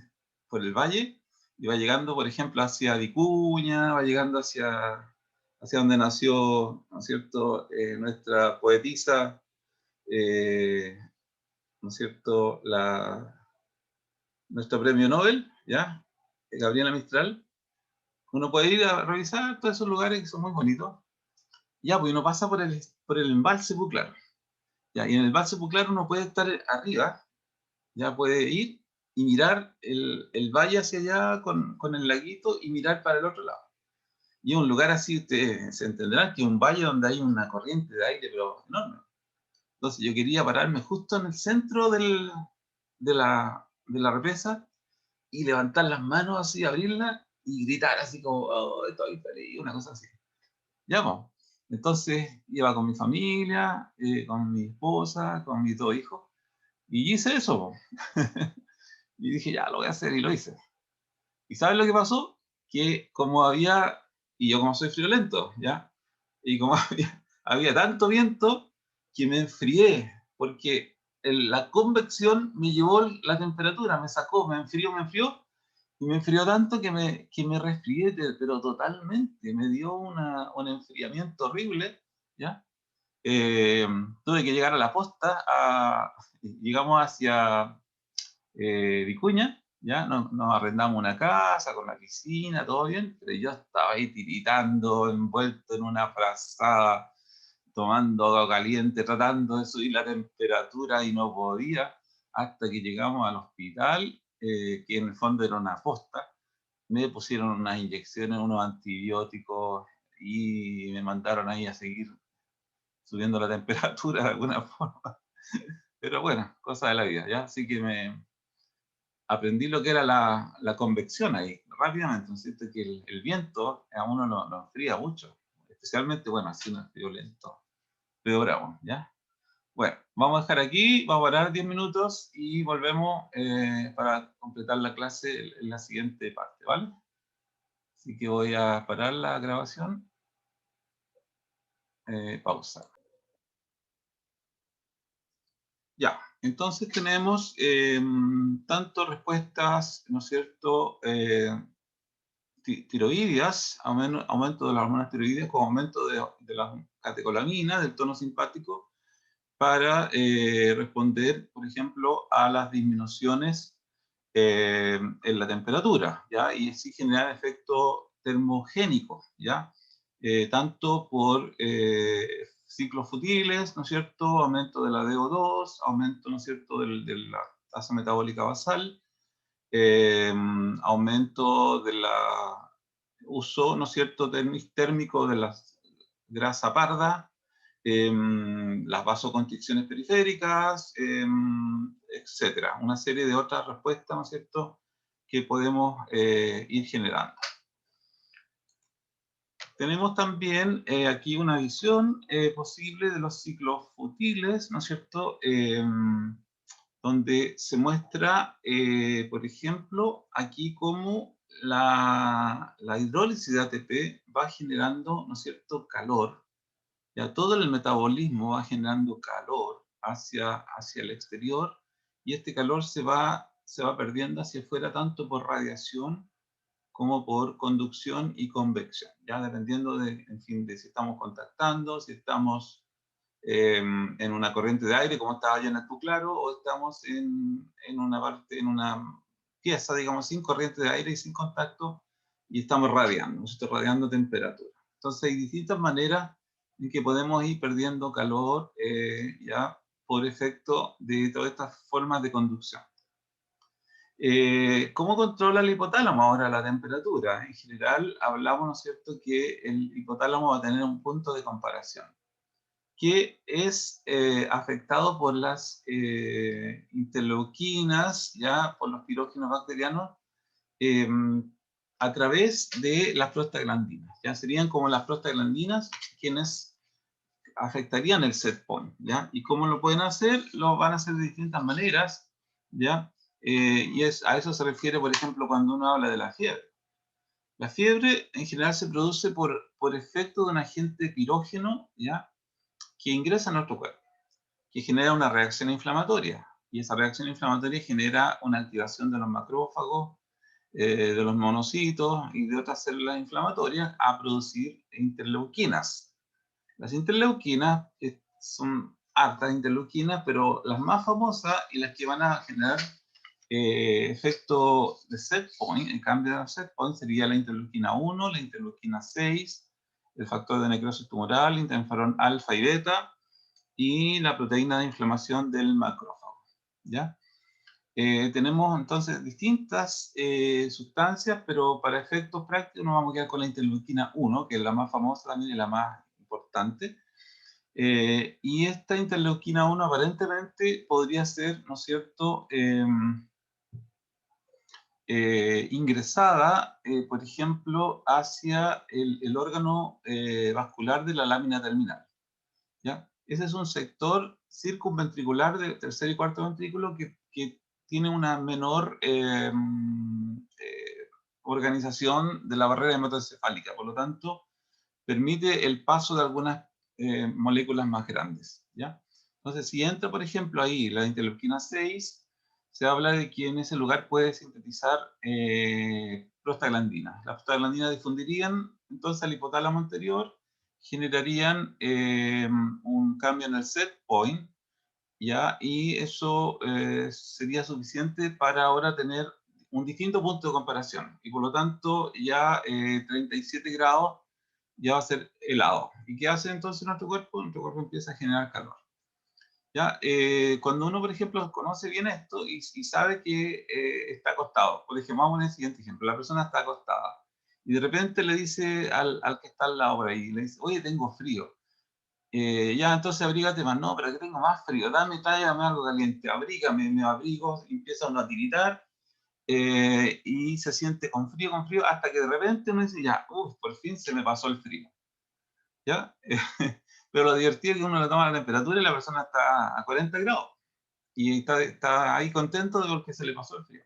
por el valle y va llegando, por ejemplo, hacia Vicuña, va llegando hacia donde nació, ¿no es cierto?, nuestra poetisa ¿no es cierto?, nuestro premio Nobel, ¿ya? Gabriela Mistral. Uno puede ir a revisar todos esos lugares que son muy bonitos. Ya, pues uno pasa por el embalse Puclar. Ya, y en el embalse Puclar uno puede estar arriba, ya puede ir y mirar el valle hacia allá con el laguito y mirar para el otro lado. Y es un lugar así, ustedes se entenderán que es un valle donde hay una corriente de aire, pero enorme. Entonces yo quería pararme justo en el centro de la represa y levantar las manos así, abrirla y gritar así como, oh, estoy feliz, una cosa así. Ya, pues. Entonces iba con mi familia, con mi esposa, con mis 2 hijos, y hice eso, po. Y dije, ya, lo voy a hacer, y lo hice. ¿Y sabes lo que pasó? Que y yo como soy friolento, ¿ya? Y como había tanto viento que me enfrié, porque la convección me llevó la temperatura, me sacó, me enfrió, y me enfrió tanto que me resfrié, pero totalmente, me dio un enfriamiento horrible, ¿ya? Eh, Tuve que llegar a la posta, llegamos hacia Vicuña, ¿ya? Nos arrendamos una casa con la piscina, todo bien, pero yo estaba ahí tiritando, envuelto en una frazada, tomando agua caliente, tratando de subir la temperatura y no podía, hasta que llegamos al hospital, que en el fondo era una posta. Me pusieron unas inyecciones, unos antibióticos y me mandaron ahí a seguir subiendo la temperatura de alguna forma. Pero bueno, cosa de la vida, ¿ya? Así que aprendí lo que era la convección ahí, rápidamente. Entonces, que el viento a uno lo enfría mucho, especialmente, bueno, así no es violento, peor aún, ¿ya? Bueno, vamos a dejar aquí, vamos a parar 10 minutos y volvemos para completar la clase en la siguiente parte, ¿vale? Así que voy a parar la grabación. Pausa. Ya, entonces tenemos tanto respuestas, ¿no es cierto?, tiroideas, aumento de las hormonas tiroideas, como aumento de la catecolamina, del tono simpático, para responder, por ejemplo, a las disminuciones en la temperatura, ¿ya? Y así generar efecto termogénico, ¿ya? Tanto por ciclos futiles, ¿no es cierto? Aumento de la DO2, aumento, ¿no es cierto?, de la tasa metabólica basal, aumento de la uso, ¿no es cierto?, térmico de la grasa parda, las vasoconstricciones periféricas, etcétera. Una serie de otras respuestas, ¿no es cierto?, que podemos ir generando. Tenemos también aquí una visión posible de los ciclos futiles, ¿no es cierto?, donde se muestra, por ejemplo, aquí cómo la hidrólisis de ATP va generando, ¿no es cierto?, calor. Ya todo el metabolismo va generando calor hacia el exterior, y este calor se va perdiendo hacia afuera tanto por radiación como por conducción y convección, ya dependiendo de, en fin, de si estamos contactando, si estamos en una corriente de aire, como estaba allá en el Puclaro, o estamos en una pieza, digamos, sin corriente de aire y sin contacto, y estamos radiando, radiando temperatura. Entonces hay distintas maneras en que podemos ir perdiendo calor ya por efecto de todas estas formas de conducción. ¿Cómo controla el hipotálamo ahora la temperatura? En general hablamos, ¿no es cierto?, que el hipotálamo va a tener un punto de comparación que es afectado por las interleuquinas, ya por los pirógenos bacterianos, eh, a través de las prostaglandinas. Ya serían como las prostaglandinas quienes afectarían el set point, ¿ya? ¿Y cómo lo pueden hacer? Lo van a hacer de distintas maneras, ¿ya? Y a eso se refiere, por ejemplo, cuando uno habla de la fiebre. La fiebre en general se produce por efecto de un agente pirógeno, ¿ya?, que ingresa a nuestro cuerpo, que genera una reacción inflamatoria, y esa reacción inflamatoria genera una activación de los macrófagos, de los monocitos y de otras células inflamatorias a producir interleuquinas. Las interleuquinas son hartas interleuquinas, pero las más famosas y las que van a generar efecto de set point, en cambio de set point, sería la interleuquina 1, la interleuquina 6, el factor de necrosis tumoral, interferón alfa y beta, y la proteína de inflamación del macrófago. ¿Ya? Tenemos entonces distintas sustancias, pero para efectos prácticos nos vamos a quedar con la interleuquina 1, que es la más famosa también y la más importante. Y esta interleuquina 1 aparentemente podría ser, ¿no es cierto?, ingresada, por ejemplo, hacia el órgano vascular de la lámina terminal. ¿Ya? Ese es un sector circunventricular del tercer y cuarto ventrículo que tiene una menor organización de la barrera hematoencefálica, por lo tanto, permite el paso de algunas moléculas más grandes. ¿Ya? Entonces, si entra, por ejemplo, ahí la interleuquina 6, se habla de que en ese lugar puede sintetizar prostaglandinas. Las prostaglandinas difundirían entonces al hipotálamo anterior, generarían un cambio en el set point, ¿ya? Y eso sería suficiente para ahora tener un distinto punto de comparación. Y por lo tanto, ya 37 grados ya va a ser helado. ¿Y qué hace entonces nuestro cuerpo? Nuestro cuerpo empieza a generar calor. ¿Ya? Cuando uno, por ejemplo, conoce bien esto y sabe que está acostado, por ejemplo, vamos a el siguiente ejemplo, la persona está acostada y de repente le dice al que está al lado por ahí, le dice, oye, tengo frío. Ya, entonces abrígate más, no, pero que tengo más frío, tráigame algo caliente, abrígame, me abrigo, empieza uno a tiritar y se siente con frío, hasta que de repente uno dice, ya, por fin se me pasó el frío. ¿Ya? Pero lo divertido es que uno le toma la temperatura y la persona está a 40 grados y está ahí contento porque se le pasó el frío.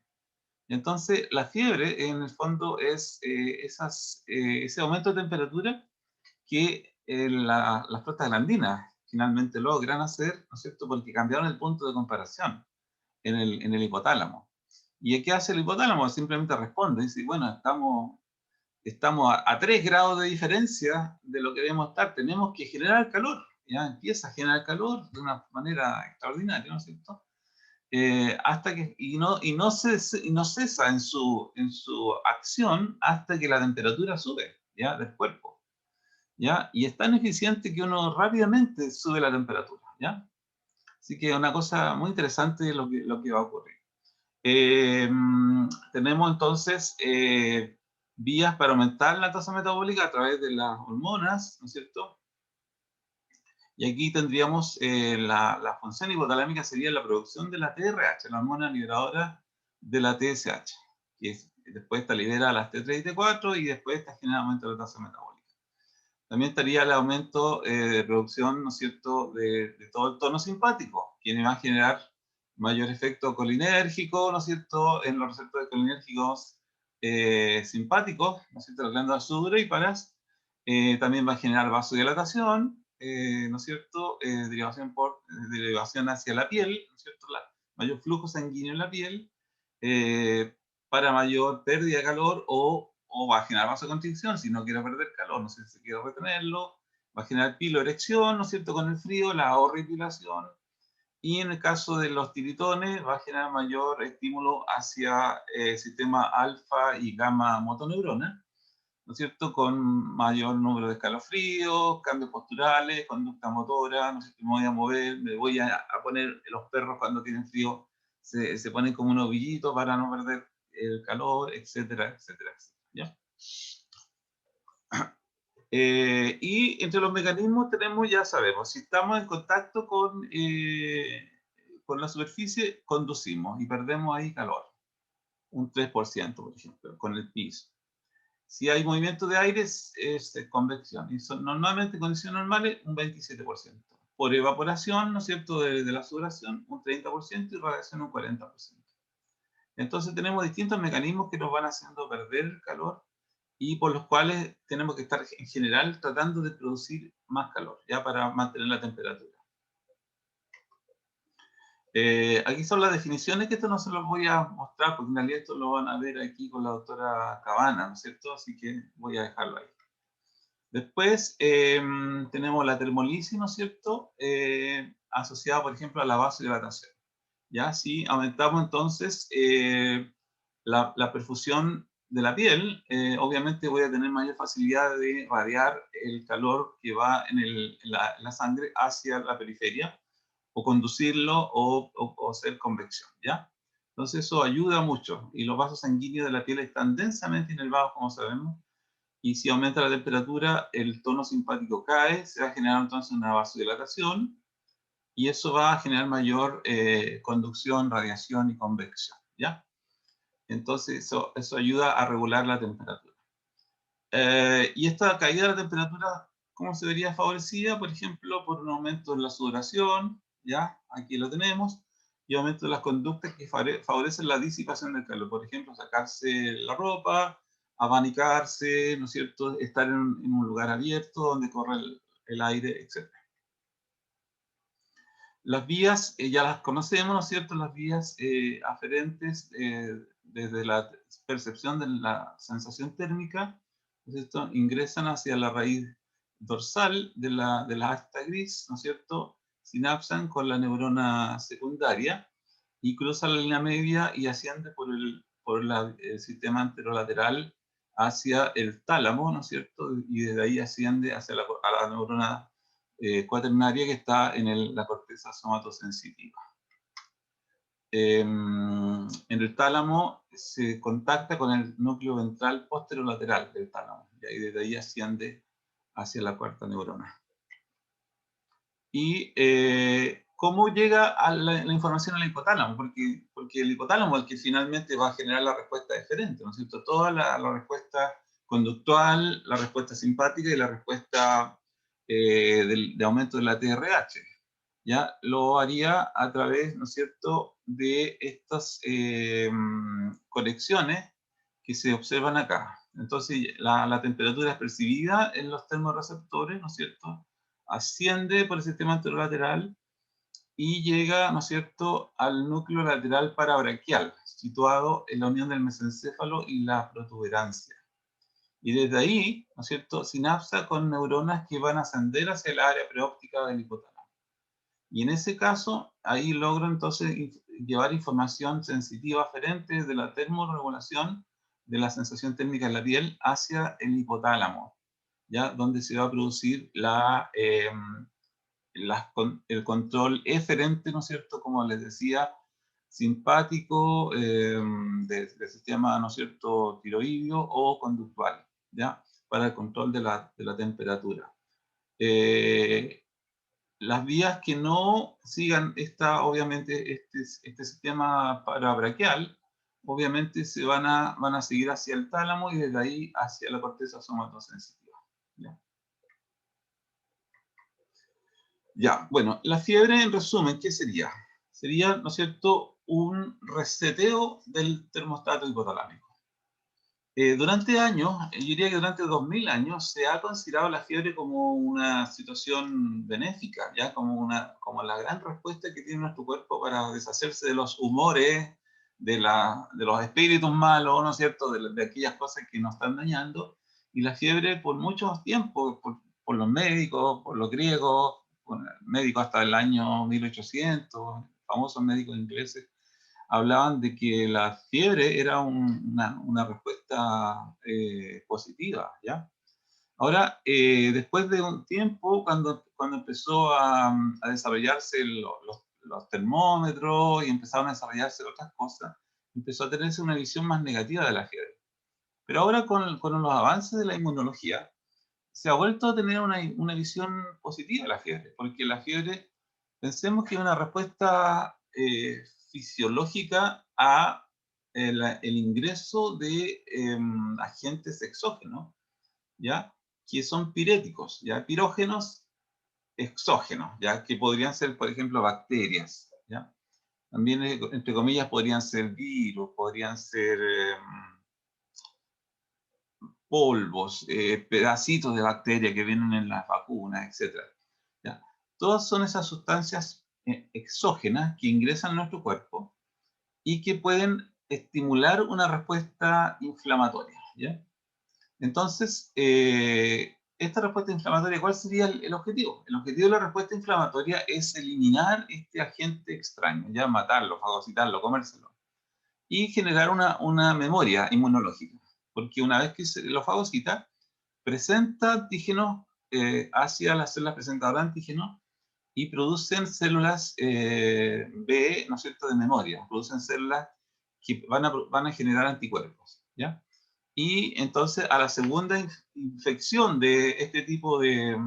Entonces, la fiebre, en el fondo, es ese aumento de temperatura que las prostaglandinas finalmente logran hacer, ¿no es cierto?, porque cambiaron el punto de comparación en el hipotálamo. ¿Y qué hace el hipotálamo? Simplemente responde, dice, bueno, estamos a 3 grados de diferencia de lo que debemos estar, tenemos que generar calor, ya empieza a generar calor de una manera extraordinaria, ¿no es cierto? Hasta que, y no cesa en su acción hasta que la temperatura sube, ¿ya? Del cuerpo, ¿ya? Y es tan eficiente que uno rápidamente sube la temperatura, ¿ya? Así que es una cosa muy interesante lo que va a ocurrir. Tenemos entonces vías para aumentar la tasa metabólica a través de las hormonas, ¿no es cierto? Y aquí tendríamos la función hipotalámica sería la producción de la TRH, la hormona liberadora de la TSH, que después esta libera las T3 y T4 y después esta genera aumento de la tasa metabólica. También estaría el aumento de producción, ¿no es cierto?, de todo el tono simpático, que va a generar mayor efecto colinérgico, ¿no es cierto?, en los receptores colinérgicos simpáticos, ¿no es cierto?, las glándulas sudoríparas. También va a generar vasodilatación, ¿no es cierto?, derivación hacia la piel, ¿no es cierto?, mayor flujo sanguíneo en la piel, para mayor pérdida de calor o va a generar vasoconstricción si no quiero perder calor, no sé si quiero retenerlo, va a generar piloerección, ¿no es cierto?, con el frío, la horripilación, y en el caso de los tiritones va a generar mayor estímulo hacia el sistema alfa y gamma motoneurona, ¿no es cierto?, con mayor número de escalofríos, cambios posturales, conducta motora, no sé, me voy a mover, me voy a poner, los perros cuando tienen frío se ponen como un ovillito para no perder el calor, etcétera, etcétera, etcétera, ¿ya? Y entre los mecanismos tenemos, ya sabemos, si estamos en contacto con la superficie, conducimos y perdemos ahí calor, un 3%, por ejemplo, con el piso. Si hay movimiento de aire, es convección. Y son normalmente en condiciones normales un 27%. Por evaporación, ¿no es cierto?, de la sudoración, un 30% y radiación un 40%. Entonces tenemos distintos mecanismos que nos van haciendo perder el calor y por los cuales tenemos que estar en general tratando de producir más calor, ya para mantener la temperatura. Aquí son las definiciones, que esto no se los voy a mostrar, porque en realidad esto lo van a ver aquí con la doctora Cabana, ¿no es cierto? Así que voy a dejarlo ahí. Después tenemos la termolisis, ¿no es cierto? Asociada, por ejemplo, a la vasodilatación. ¿Ya? Si aumentamos entonces la perfusión de la piel, obviamente voy a tener mayor facilidad de radiar el calor que va en la sangre hacia la periferia, o conducirlo o hacer convección, ¿ya? Entonces eso ayuda mucho, y los vasos sanguíneos de la piel están densamente inervados, como sabemos, y si aumenta la temperatura, el tono simpático cae, se va a generar entonces una vasodilatación, y eso va a generar mayor conducción, radiación y convección, ¿ya? Entonces eso ayuda a regular la temperatura. Y esta caída de la temperatura, ¿cómo se vería favorecida? Por ejemplo, por un aumento en la sudoración, ¿ya? Aquí lo tenemos, y aumento de las conductas que favorecen la disipación del calor. Por ejemplo, sacarse la ropa, abanicarse, ¿no es cierto? Estar en un lugar abierto donde corre el aire, etc. Las vías ya las conocemos, ¿no es cierto? Las vías aferentes desde la percepción de la sensación térmica, ¿no es cierto? Ingresan hacia la raíz dorsal de la asta gris, ¿no es cierto? Sinapsan con la neurona secundaria y cruzan la línea media y asciende el sistema anterolateral hacia el tálamo, ¿no es cierto? Y desde ahí asciende hacia a la neurona cuaternaria que está en la corteza somatosensitiva. En el tálamo se contacta con el núcleo ventral posterolateral del tálamo, y desde ahí asciende hacia la cuarta neurona. Y cómo llega la información al hipotálamo, porque el hipotálamo es el que finalmente va a generar la respuesta diferente, ¿no es cierto? Toda la respuesta conductual, la respuesta simpática y la respuesta de aumento de la TRH, ¿ya? Lo haría a través, ¿no es cierto?, de estas conexiones que se observan acá. Entonces, la temperatura es percibida en los termorreceptores, ¿no es cierto?, asciende por el sistema anterolateral y llega, ¿no es cierto?, al núcleo lateral parabraquial, situado en la unión del mesencéfalo y la protuberancia. Y desde ahí, ¿no es cierto?, sinapsa con neuronas que van a ascender hacia el área preóptica del hipotálamo. Y en ese caso, ahí logro entonces llevar información sensitiva aferente de la termorregulación de la sensación térmica en la piel hacia el hipotálamo, ¿ya? Donde se va a producir el control eferente, ¿no es cierto?, como les decía, simpático, del sistema, ¿no es cierto?, tiroideo o conductual, ¿ya?, para el control de la temperatura. Las vías que no sigan obviamente este sistema parabraquial, obviamente van a seguir hacia el tálamo y desde ahí hacia la corteza somatosensitiva. ¿Ya? Ya, bueno, la fiebre en resumen, ¿qué sería? Sería, ¿no es cierto?, un reseteo del termostato hipotalámico. Durante años, yo diría que durante 2000 años, se ha considerado la fiebre como una situación benéfica, ¿ya? Como la gran respuesta que tiene nuestro cuerpo para deshacerse de los humores, de los espíritus malos, ¿no es cierto?, de aquellas cosas que nos están dañando. Y la fiebre por muchos tiempos, por los médicos, por los griegos, por médicos hasta el año 1800, famosos médicos ingleses, hablaban de que la fiebre era una respuesta positiva, ¿ya? Ahora, después de un tiempo, cuando empezó a desarrollarse los termómetros y empezaron a desarrollarse otras cosas, empezó a tenerse una visión más negativa de la fiebre. Pero ahora con los avances de la inmunología, se ha vuelto a tener una visión positiva de la fiebre, porque la fiebre, pensemos que es una respuesta fisiológica a el ingreso de agentes exógenos, ¿ya? Que son piréticos, ¿ya? Pirógenos exógenos, ¿ya? Que podrían ser, por ejemplo, bacterias, ¿ya? También, entre comillas, podrían ser virus, podrían ser polvos, pedacitos de bacteria que vienen en las vacunas, etc. ¿Ya? Todas son esas sustancias exógenas que ingresan a nuestro cuerpo y que pueden estimular una respuesta inflamatoria, ¿ya? Entonces, esta respuesta inflamatoria, ¿cuál sería el objetivo? El objetivo de la respuesta inflamatoria es eliminar este agente extraño, ya matarlo, fagocitarlo, comérselo, y generar una memoria inmunológica. Porque una vez que se lo fagocita, presenta antígenos hacia las células presentadoras de antígenos y producen células B, ¿no es cierto?, de memoria. Producen células que van a generar anticuerpos, ¿ya? Y entonces a la segunda infección de este tipo de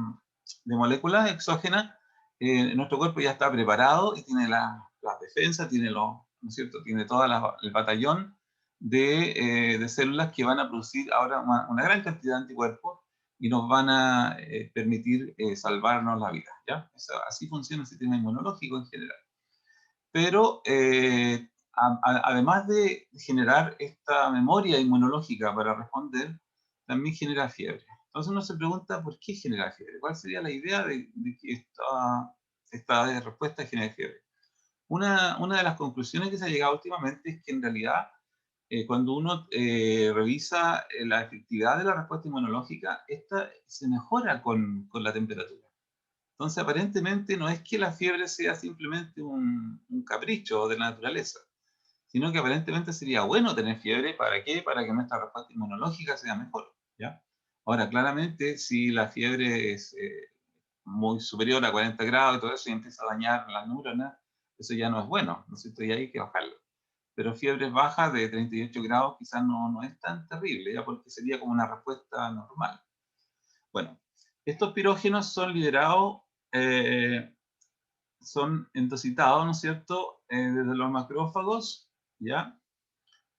moléculas exógenas, nuestro cuerpo ya está preparado y tiene las defensas, tiene ¿no es cierto?, tiene todo el batallón de células que van a producir ahora una gran cantidad de anticuerpos y nos van a permitir salvarnos la vida, ¿ya? Así funciona el sistema inmunológico en general. Pero además de generar esta memoria inmunológica para responder, también genera fiebre. Entonces uno se pregunta, ¿por qué genera fiebre? ¿Cuál sería la idea de que esta respuesta genere fiebre? Una de las conclusiones que se ha llegado últimamente es que en realidad cuando uno revisa la efectividad de la respuesta inmunológica, esta se mejora con la temperatura. Entonces, aparentemente no es que la fiebre sea simplemente un capricho de la naturaleza, sino que aparentemente sería bueno tener fiebre. ¿Para qué? Para que nuestra respuesta inmunológica sea mejor, ¿ya? Ahora, claramente, si la fiebre es muy superior a 40 grados y todo eso y empieza a dañar las neuronas, eso ya no es bueno, ¿no es cierto? Y hay que bajarlo. Pero fiebres bajas de 38 grados quizás no es tan terrible, ¿ya? Porque sería como una respuesta normal. Bueno, estos pirógenos son liberados, son endocitados, ¿no es cierto?, desde los macrófagos, ¿ya?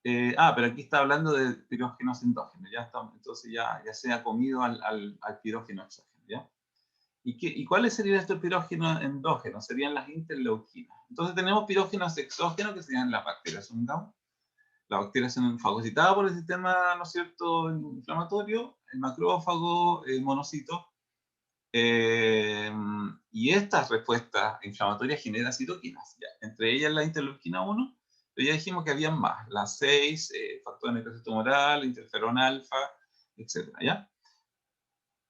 Pero aquí está hablando de pirógenos endógenos, ya está, entonces ya se ha comido al pirógeno exógeno, ¿ya? ¿Y cuáles serían estos pirógenos endógenos? Serían las interleuquinas. Entonces tenemos pirógenos exógenos que serían las bacterias, supongamos. Las bacterias son fagocitadas por el sistema, ¿no es cierto?, inflamatorio, el macrófago, el monocito. Y estas respuestas inflamatorias generan citoquinas, ¿ya? Entre ellas la interleuquina 1, pero ya dijimos que habían más, las 6, factor de necrosis tumoral, interferón alfa, etc. ¿Ya?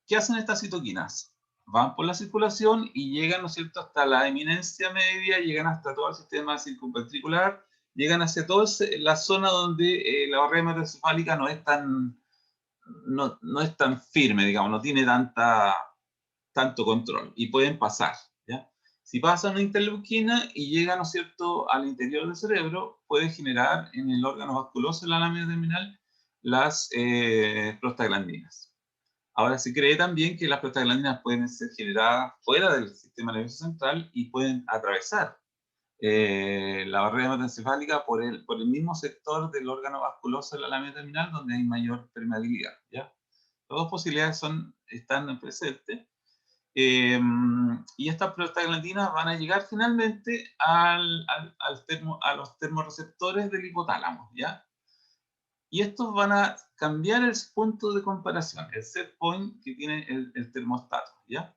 ¿Qué hacen estas citoquinas? Van por la circulación y llegan, ¿no es cierto?, hasta la eminencia media, llegan hasta todo el sistema circunventricular, llegan hacia toda la zona donde la barrera hematoencefálica no es tan firme, digamos, no tiene tanto control y pueden pasar, ¿ya? Si pasa una interleuquina y llega, ¿no es cierto?, al interior del cerebro, puede generar en el órgano vasculoso de la lámina terminal las prostaglandinas. Ahora se cree también que las prostaglandinas pueden ser generadas fuera del sistema nervioso central y pueden atravesar la barrera hematoencefálica por el mismo sector del órgano vasculoso de la lámina terminal donde hay mayor permeabilidad, ¿ya? Las dos posibilidades están presentes. Y estas prostaglandinas van a llegar finalmente a los termorreceptores del hipotálamo, ¿ya? Y estos van a cambiar el punto de comparación, el set point que tiene el termostato, ¿ya?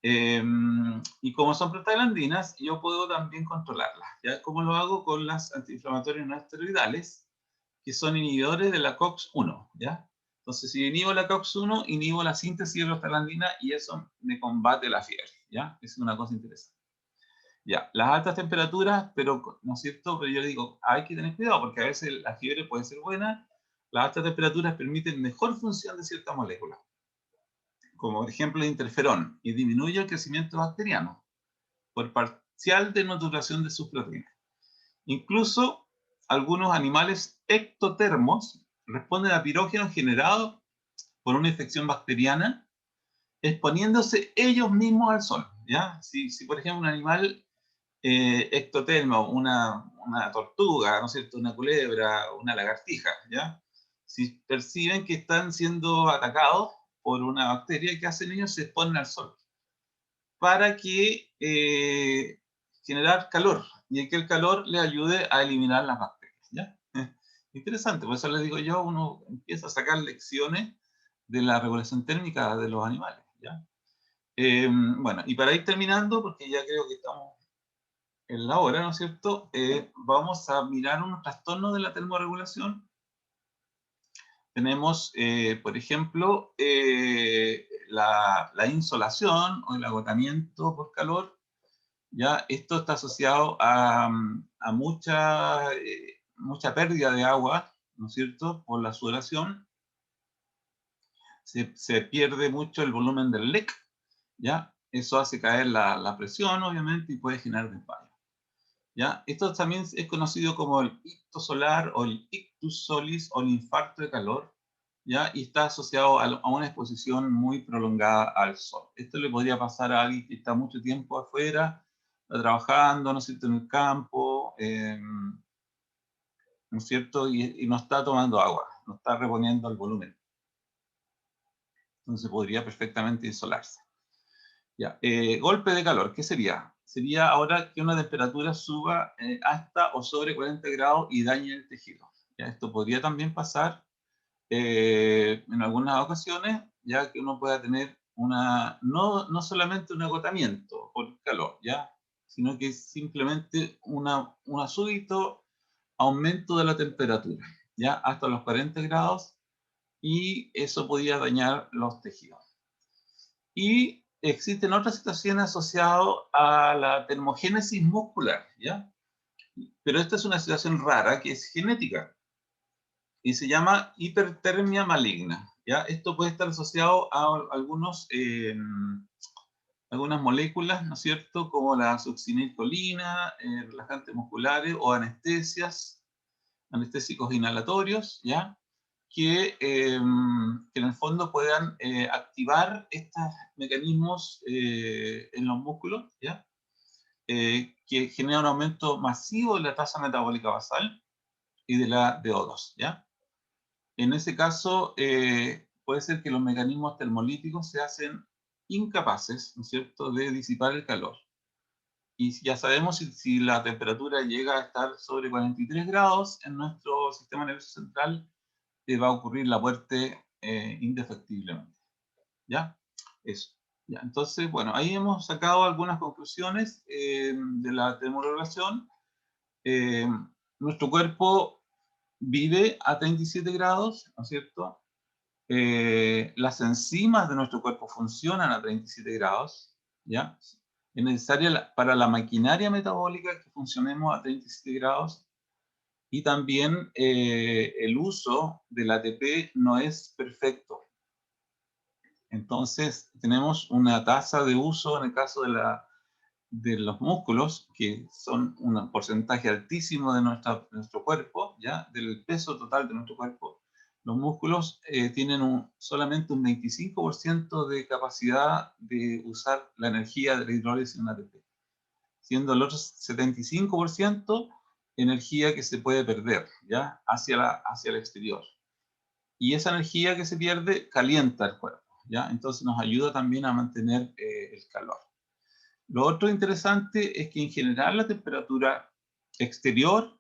Y como son prostaglandinas, yo puedo también controlarlas, ¿ya? ¿Cómo lo hago? Con las antiinflamatorias no esteroidales, que son inhibidores de la COX-1, ¿ya? Entonces, si inhibo la COX-1, inhibo la síntesis de prostaglandina y eso me combate la fiebre, ¿ya? Es una cosa interesante. Ya, las altas temperaturas, pero, ¿no es cierto? Pero yo le digo, hay que tener cuidado porque a veces la fiebre puede ser buena. Las altas temperaturas permiten mejor función de ciertas moléculas, como por ejemplo el interferón, y disminuye el crecimiento bacteriano por parcial denaturación de sus proteínas. Incluso algunos animales ectotermos responden a pirógenos generados por una infección bacteriana exponiéndose ellos mismos al sol, ¿ya? Si por ejemplo un animal ectotermo, una tortuga, ¿no es cierto?, una culebra, una lagartija, ¿ya? Si perciben que están siendo atacados por una bacteria, ¿qué hacen ellos? Se exponen al sol para que generar calor y que el calor le ayude a eliminar las bacterias, ¿ya? Interesante, por eso les digo yo, uno empieza a sacar lecciones de la regulación térmica de los animales, ¿ya? Bueno, y para ir terminando, porque ya creo que estamos en la hora, ¿no es cierto? Vamos a mirar unos trastornos de la termorregulación. Tenemos, por ejemplo, la insolación o el agotamiento por calor, ya esto está asociado a mucha pérdida de agua, ¿no es cierto?, por la sudoración. Se pierde mucho el volumen del LEC, ¿ya? Eso hace caer la presión, obviamente, y puede generar desmayo, ¿ya? Esto también es conocido como el ictus solar o el ictus solis o el infarto de calor, ¿ya? Y está asociado a una exposición muy prolongada al sol. Esto le podría pasar a alguien que está mucho tiempo afuera, está trabajando, ¿no es cierto?, en el campo, ¿no es cierto?, y no está tomando agua, no está reponiendo el volumen. Entonces podría perfectamente insolarse. Ya. Golpe de calor, ¿qué sería? Sería ahora que una temperatura suba hasta o sobre 40 grados y dañe el tejido. ¿Ya? Esto podría también pasar en algunas ocasiones, ya que uno pueda tener no solamente un agotamiento por calor, ¿ya? Sino que simplemente un súbito aumento de la temperatura, ¿ya? Hasta los 40 grados, y eso podría dañar los tejidos. Y existen otras situaciones asociadas a la termogénesis muscular, ¿ya? Pero esta es una situación rara que es genética y se llama hipertermia maligna, ¿ya? Esto puede estar asociado a algunas moléculas, ¿no es cierto?, como la succinilcolina, relajantes musculares o anestésicos inhalatorios, ¿ya? Que en el fondo puedan activar estos mecanismos en los músculos, ¿ya? Que genera un aumento masivo de la tasa metabólica basal y de la DO2, ¿ya? En ese caso, puede ser que los mecanismos termolíticos se hacen incapaces, ¿no es cierto?, de disipar el calor. Y ya sabemos si la temperatura llega a estar sobre 43 grados en nuestro sistema nervioso central, va a ocurrir la muerte indefectiblemente. ¿Ya? Eso. ¿Ya? Entonces, bueno, ahí hemos sacado algunas conclusiones de la termorregulación. Nuestro cuerpo vive a 37 grados, ¿no es cierto? Las enzimas de nuestro cuerpo funcionan a 37 grados, ¿ya? Es necesaria para la maquinaria metabólica que funcionemos a 37 grados. Y también el uso del ATP no es perfecto. Entonces, tenemos una tasa de uso en el caso de los músculos, que son un porcentaje altísimo de nuestro cuerpo, ¿ya? Del peso total de nuestro cuerpo. Los músculos tienen solamente un 25% de capacidad de usar la energía de la hidrólisis en ATP, siendo el otro 75% energía que se puede perder, ¿ya? Hacia el exterior. Y esa energía que se pierde calienta el cuerpo, ¿ya? Entonces nos ayuda también a mantener el calor. Lo otro interesante es que en general la temperatura exterior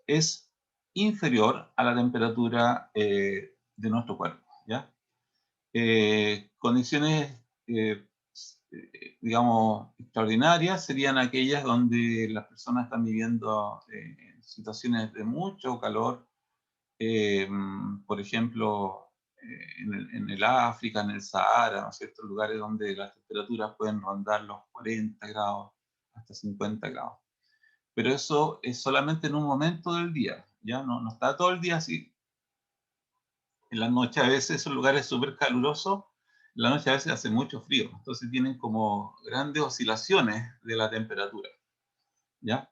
es inferior a la temperatura de nuestro cuerpo, ¿ya? Condiciones, digamos, extraordinarias serían aquellas donde las personas están viviendo situaciones de mucho calor, por ejemplo, en el África, en el Sahara, ¿no es cierto? Lugares donde las temperaturas pueden rondar los 40 grados hasta 50 grados. Pero eso es solamente en un momento del día, ¿ya? No está todo el día así. En la noche a veces esos lugares súper calurosos, en la noche a veces hace mucho frío, entonces tienen como grandes oscilaciones de la temperatura, ¿ya?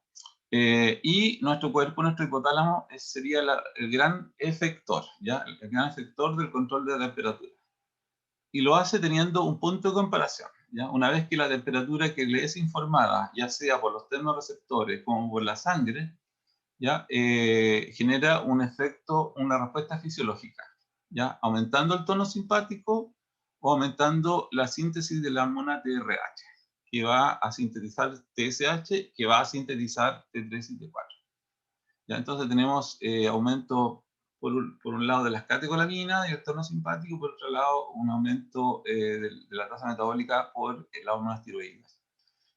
Y nuestro cuerpo, nuestro hipotálamo, sería el gran efector, ¿ya? El gran efector del control de la temperatura. Y lo hace teniendo un punto de comparación, ¿ya? Una vez que la temperatura que le es informada, ya sea por los termorreceptores como por la sangre, ¿ya? Genera un efecto, una respuesta fisiológica, ¿ya? Aumentando el tono simpático o aumentando la síntesis de la hormona TRH, que va a sintetizar TSH, que va a sintetizar T3 y T4. ¿Ya? Entonces tenemos aumento por un lado de las catecolaminas y el tono simpático, por otro lado un aumento de la tasa metabólica por las hormonas tiroideas.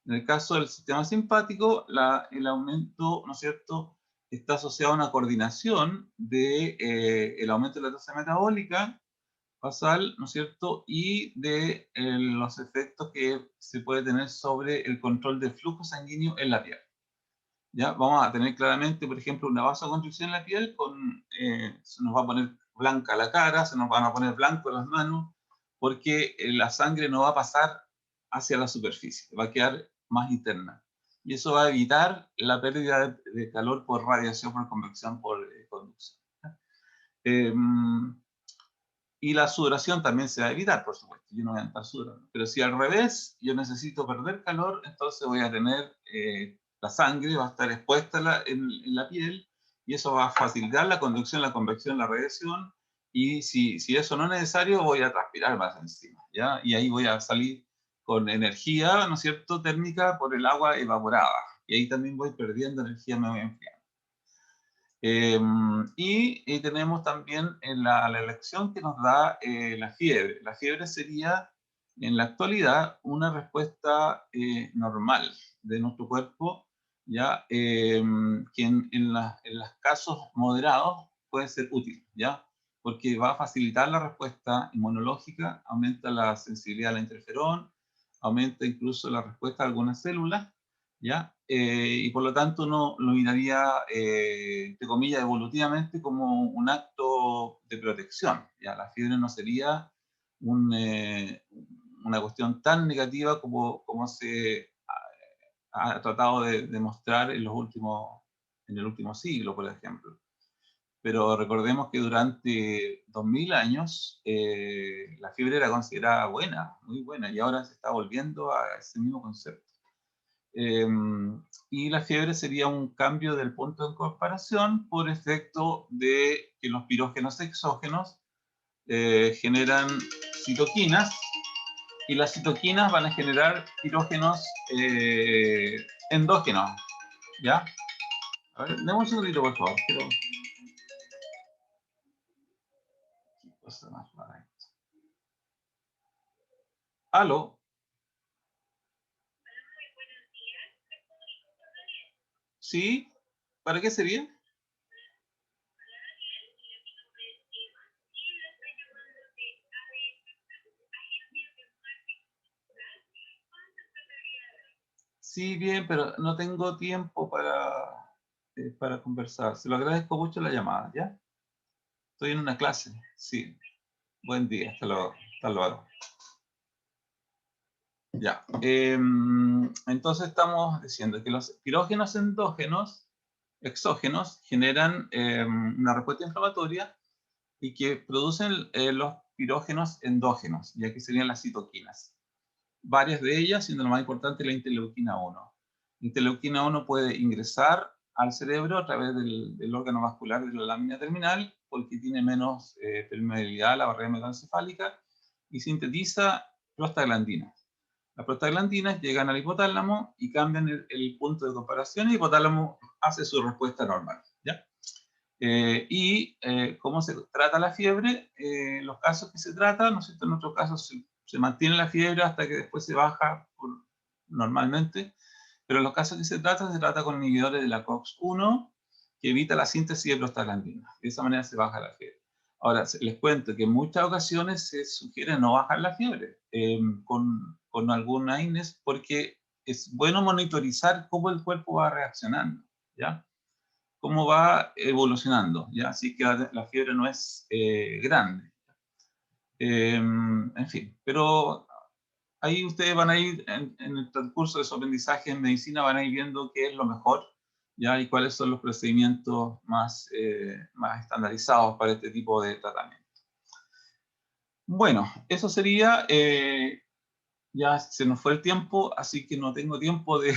En el caso del sistema simpático, el aumento, ¿no es cierto?, está asociado a una coordinación del aumento de la tasa metabólica basal, ¿no es cierto? Y de los efectos que se puede tener sobre el control del flujo sanguíneo en la piel. ¿Ya? Vamos a tener claramente, por ejemplo, una vasoconstricción en la piel, se nos va a poner blanca la cara, se nos van a poner blanco las manos, porque la sangre no va a pasar hacia la superficie, va a quedar más interna. Y eso va a evitar la pérdida de calor por radiación, por convección, por conducción. Eh, y la sudoración también se va a evitar, por supuesto. Yo no voy a estar sudando. Pero si al revés, yo necesito perder calor, entonces voy a tener la sangre, va a estar expuesta en la piel, y eso va a facilitar la conducción, la convección, la radiación. Y si eso no es necesario, voy a transpirar más encima, ¿ya? Y ahí voy a salir con energía, ¿no es cierto?, térmica por el agua evaporada. Y ahí también voy perdiendo energía, me voy enfriando. Y tenemos también la elección que nos da la fiebre. La fiebre sería, en la actualidad, una respuesta normal de nuestro cuerpo, ¿ya? Que en los casos moderados puede ser útil, ¿ya? Porque va a facilitar la respuesta inmunológica, aumenta la sensibilidad al interferón, aumenta incluso la respuesta a algunas células, ¿ya? Y por lo tanto uno lo miraría, entre comillas, evolutivamente como un acto de protección, ¿ya? La fiebre no sería una cuestión tan negativa como se ha tratado de demostrar en el último siglo, por ejemplo. Pero recordemos que durante 2000 años la fiebre era considerada buena, muy buena, y ahora se está volviendo a ese mismo concepto. Y la fiebre sería un cambio del punto de comparación por efecto de que los pirógenos exógenos generan citoquinas, y las citoquinas van a generar pirógenos endógenos, ¿ya? A ver, dame un segundito, por favor. Quiero... ¿Qué cosa más rara? ¿Aló? ¿Sí? ¿Para qué sería? Sí, bien, pero no tengo tiempo para conversar. Se lo agradezco mucho la llamada, ¿ya? Estoy en una clase, sí. Buen día, hasta luego. Hasta luego. Ya. Entonces estamos diciendo que los pirógenos endógenos, exógenos, generan una respuesta inflamatoria y que producen los pirógenos endógenos, ya que serían las citoquinas. Varias de ellas, siendo la más importante la interleuquina 1. La interleuquina 1 puede ingresar al cerebro a través del órgano vascular de la lámina terminal, porque tiene menos permeabilidad a la barrera hematoencefálica, y sintetiza prostaglandinas. Las prostaglandinas llegan al hipotálamo y cambian el punto de comparación, y el hipotálamo hace su respuesta normal, ¿ya? ¿Cómo se trata la fiebre? Los casos que se tratan, ¿no es cierto? En otros casos se mantiene la fiebre hasta que después se baja normalmente, pero en los casos que se trata con inhibidores de la COX-1, que evita la síntesis de prostaglandinas. De esa manera se baja la fiebre. Ahora, les cuento que en muchas ocasiones se sugiere no bajar la fiebre con algún AINES, porque es bueno monitorizar cómo el cuerpo va reaccionando, ¿ya? Cómo va evolucionando, ¿ya? Así que la fiebre no es grande. En fin, pero ahí ustedes van a ir, en el transcurso de su aprendizaje en medicina, van a ir viendo qué es lo mejor, ¿ya? Y cuáles son los procedimientos más estandarizados para este tipo de tratamiento. Bueno, eso sería, ya se nos fue el tiempo, así que no tengo tiempo de,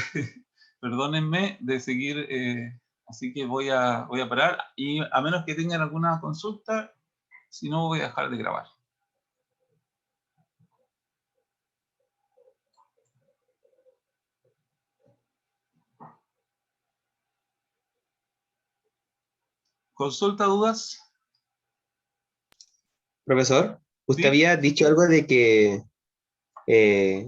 perdónenme, de seguir, así que voy a parar, y a menos que tengan alguna consulta, si no voy a dejar de grabar. ¿Consulta, dudas? Profesor, usted ¿Sí? había dicho algo de que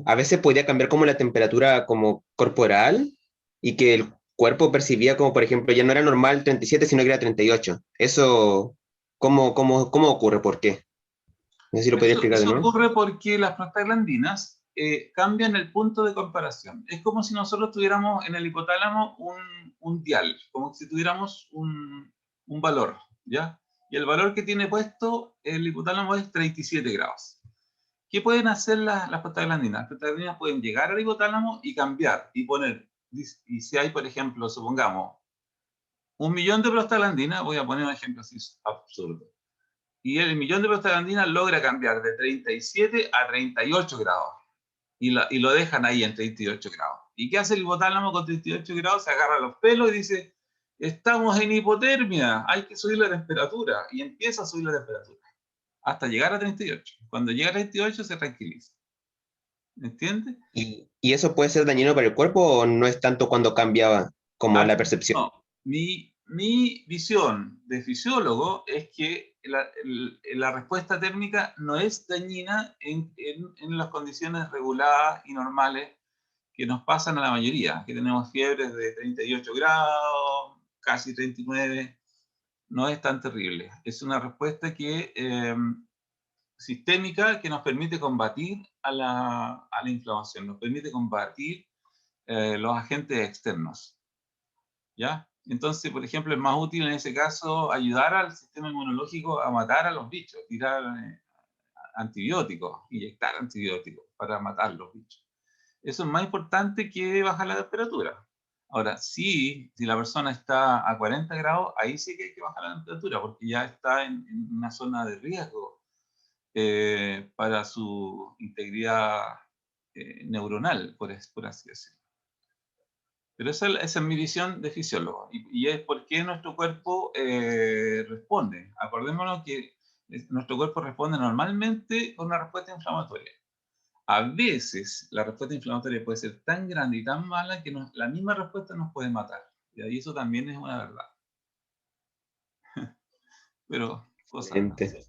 a veces podía cambiar como la temperatura como corporal y que el cuerpo percibía como, por ejemplo, ya no era normal 37, sino que era 38. Eso, ¿cómo ocurre? ¿Por qué? No sé si lo podría explicar de Eso nuevo. ocurre porque las prostaglandinas cambian el punto de comparación. Es como si nosotros tuviéramos en el hipotálamo un dial, como si tuviéramos un valor, ¿ya? Y el valor que tiene puesto el hipotálamo es 37 grados. ¿Qué pueden hacer las prostaglandinas? Las prostaglandinas pueden llegar al hipotálamo y cambiar, y poner, y si hay, por ejemplo, supongamos, 1.000.000 de prostaglandinas, voy a poner un ejemplo así absurdo, y el millón de prostaglandinas logra cambiar de 37 a 38 grados, y lo dejan ahí en 38 grados. ¿Y qué hace el hipotálamo con 38 grados? Se agarra los pelos y dice, estamos en hipotermia, hay que subir la temperatura, y empieza a subir la temperatura, hasta llegar a 38. Cuando llega a 38 se tranquiliza. ¿Me entiendes? ¿Y eso puede ser dañino para el cuerpo o no es tanto cuando cambiaba como la percepción? No, mi visión de fisiólogo es que la respuesta térmica no es dañina en las condiciones reguladas y normales que nos pasan a la mayoría, que tenemos fiebres de 38 grados, casi 39, no es tan terrible. Es una respuesta sistémica que nos permite combatir a la inflamación, nos permite combatir los agentes externos. ¿Ya? Entonces, por ejemplo, es más útil en ese caso ayudar al sistema inmunológico a matar a los bichos, tirar antibióticos, inyectar antibióticos para matar los bichos. Eso es más importante que bajar la temperatura. Ahora, si la persona está a 40 grados, ahí sí que hay que bajar la temperatura, porque ya está en una zona de riesgo para su integridad neuronal, por así decirlo. Pero esa es mi visión de fisiólogo, y es por qué nuestro cuerpo responde. Acordémonos que nuestro cuerpo responde normalmente con una respuesta inflamatoria. A veces la respuesta inflamatoria puede ser tan grande y tan mala que la misma respuesta nos puede matar. Y ahí eso también es una verdad. Pero, cosas, Excelente.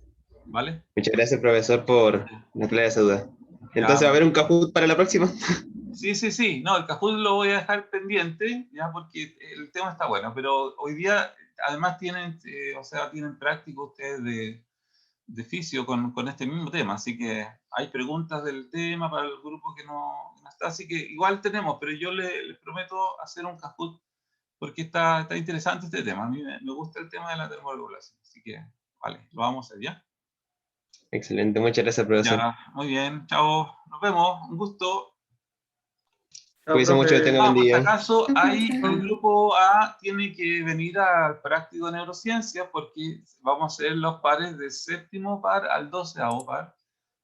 ¿vale? Muchas gracias, profesor, por la clara esa duda. Ya, Entonces, ¿va a haber un Kahoot para la próxima? sí. No, el Kahoot lo voy a dejar pendiente, ya, porque el tema está bueno. Pero hoy día, además, tienen práctica ustedes de fisio con este mismo tema. Así que hay preguntas del tema para el grupo que no está. Así que igual tenemos, pero yo les prometo hacer un Kahoot porque está interesante este tema. A mí me gusta el tema de la termorregulación. Así que, vale, lo vamos a hacer ya. Excelente, muchas gracias, profesor. Ya, muy bien. Chao. Nos vemos. Un gusto. Chao, Cuídense mucho, que profe. tengan buen Por si día. acaso, ahí el grupo A tiene que venir al práctico de neurociencias porque vamos a hacer los pares del 7º par al 12º par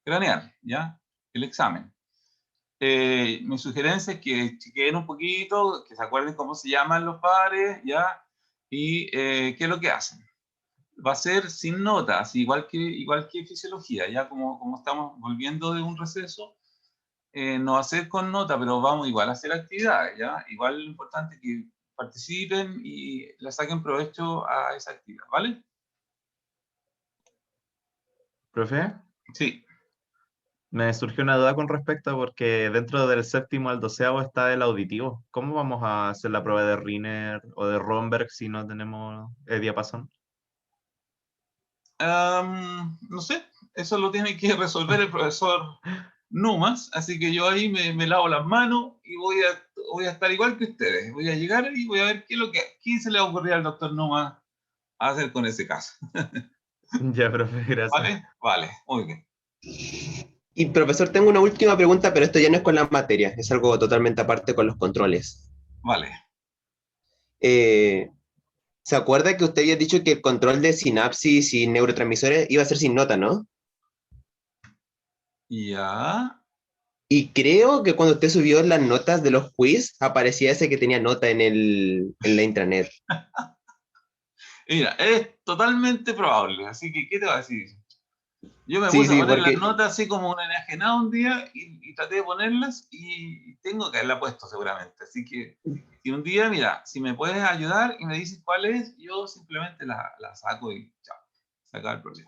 craneal, ¿ya? El examen. Mi sugerencia es que chequen un poquito, que se acuerden cómo se llaman los pares, ¿ya? Y qué es lo que hacen. Va a ser sin notas, igual que fisiología, ya como estamos volviendo de un receso, no va a ser con nota, pero vamos igual a hacer actividades, ¿ya? Igual lo importante es que participen y le saquen provecho a esa actividad, ¿vale? Profe, Sí, me surgió una duda con respecto porque dentro del 7º al 12º está el auditivo. ¿Cómo vamos a hacer la prueba de Riner o de Romberg si no tenemos el diapasón? no sé, eso lo tiene que resolver el profesor Numas, así que yo ahí me lavo las manos y voy a estar igual que ustedes. Voy a llegar y voy a ver qué se le ocurrió al doctor Numas a hacer con ese caso. Ya, profe, gracias. ¿Vale? Vale, muy bien. Y profesor, tengo una última pregunta, pero esto ya no es con la materia, es algo totalmente aparte con los controles. Vale. ¿Se acuerda que usted había dicho que el control de sinapsis y neurotransmisores iba a ser sin nota, ¿no? Ya. Y creo que cuando usted subió las notas de los quiz, aparecía ese que tenía nota en la intranet. Mira, es totalmente probable, así que, ¿qué te va a decir? Yo me Sí, puse a sí, poner las porque notas así como un enajenado un día y traté de ponerlas y tengo que haberla puesto seguramente. Así que si un día, mira, si me puedes ayudar y me dices cuál es, yo simplemente la saco y chao, se acaba el problema.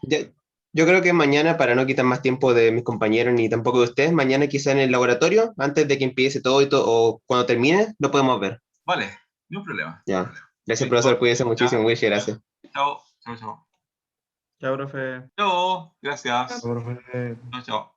yo creo que mañana, para no quitar más tiempo de mis compañeros ni tampoco de ustedes, mañana quizá en el laboratorio, antes de que empiece todo y todo, o cuando termine, lo podemos ver. Vale, no hay problema. Ya. Gracias, Listo. profesor, cuídese Ya, muchísimo, muchas ya. gracias. Chao, chao, chao. Chao, profe. Chao, gracias. Profe. Chao, chao.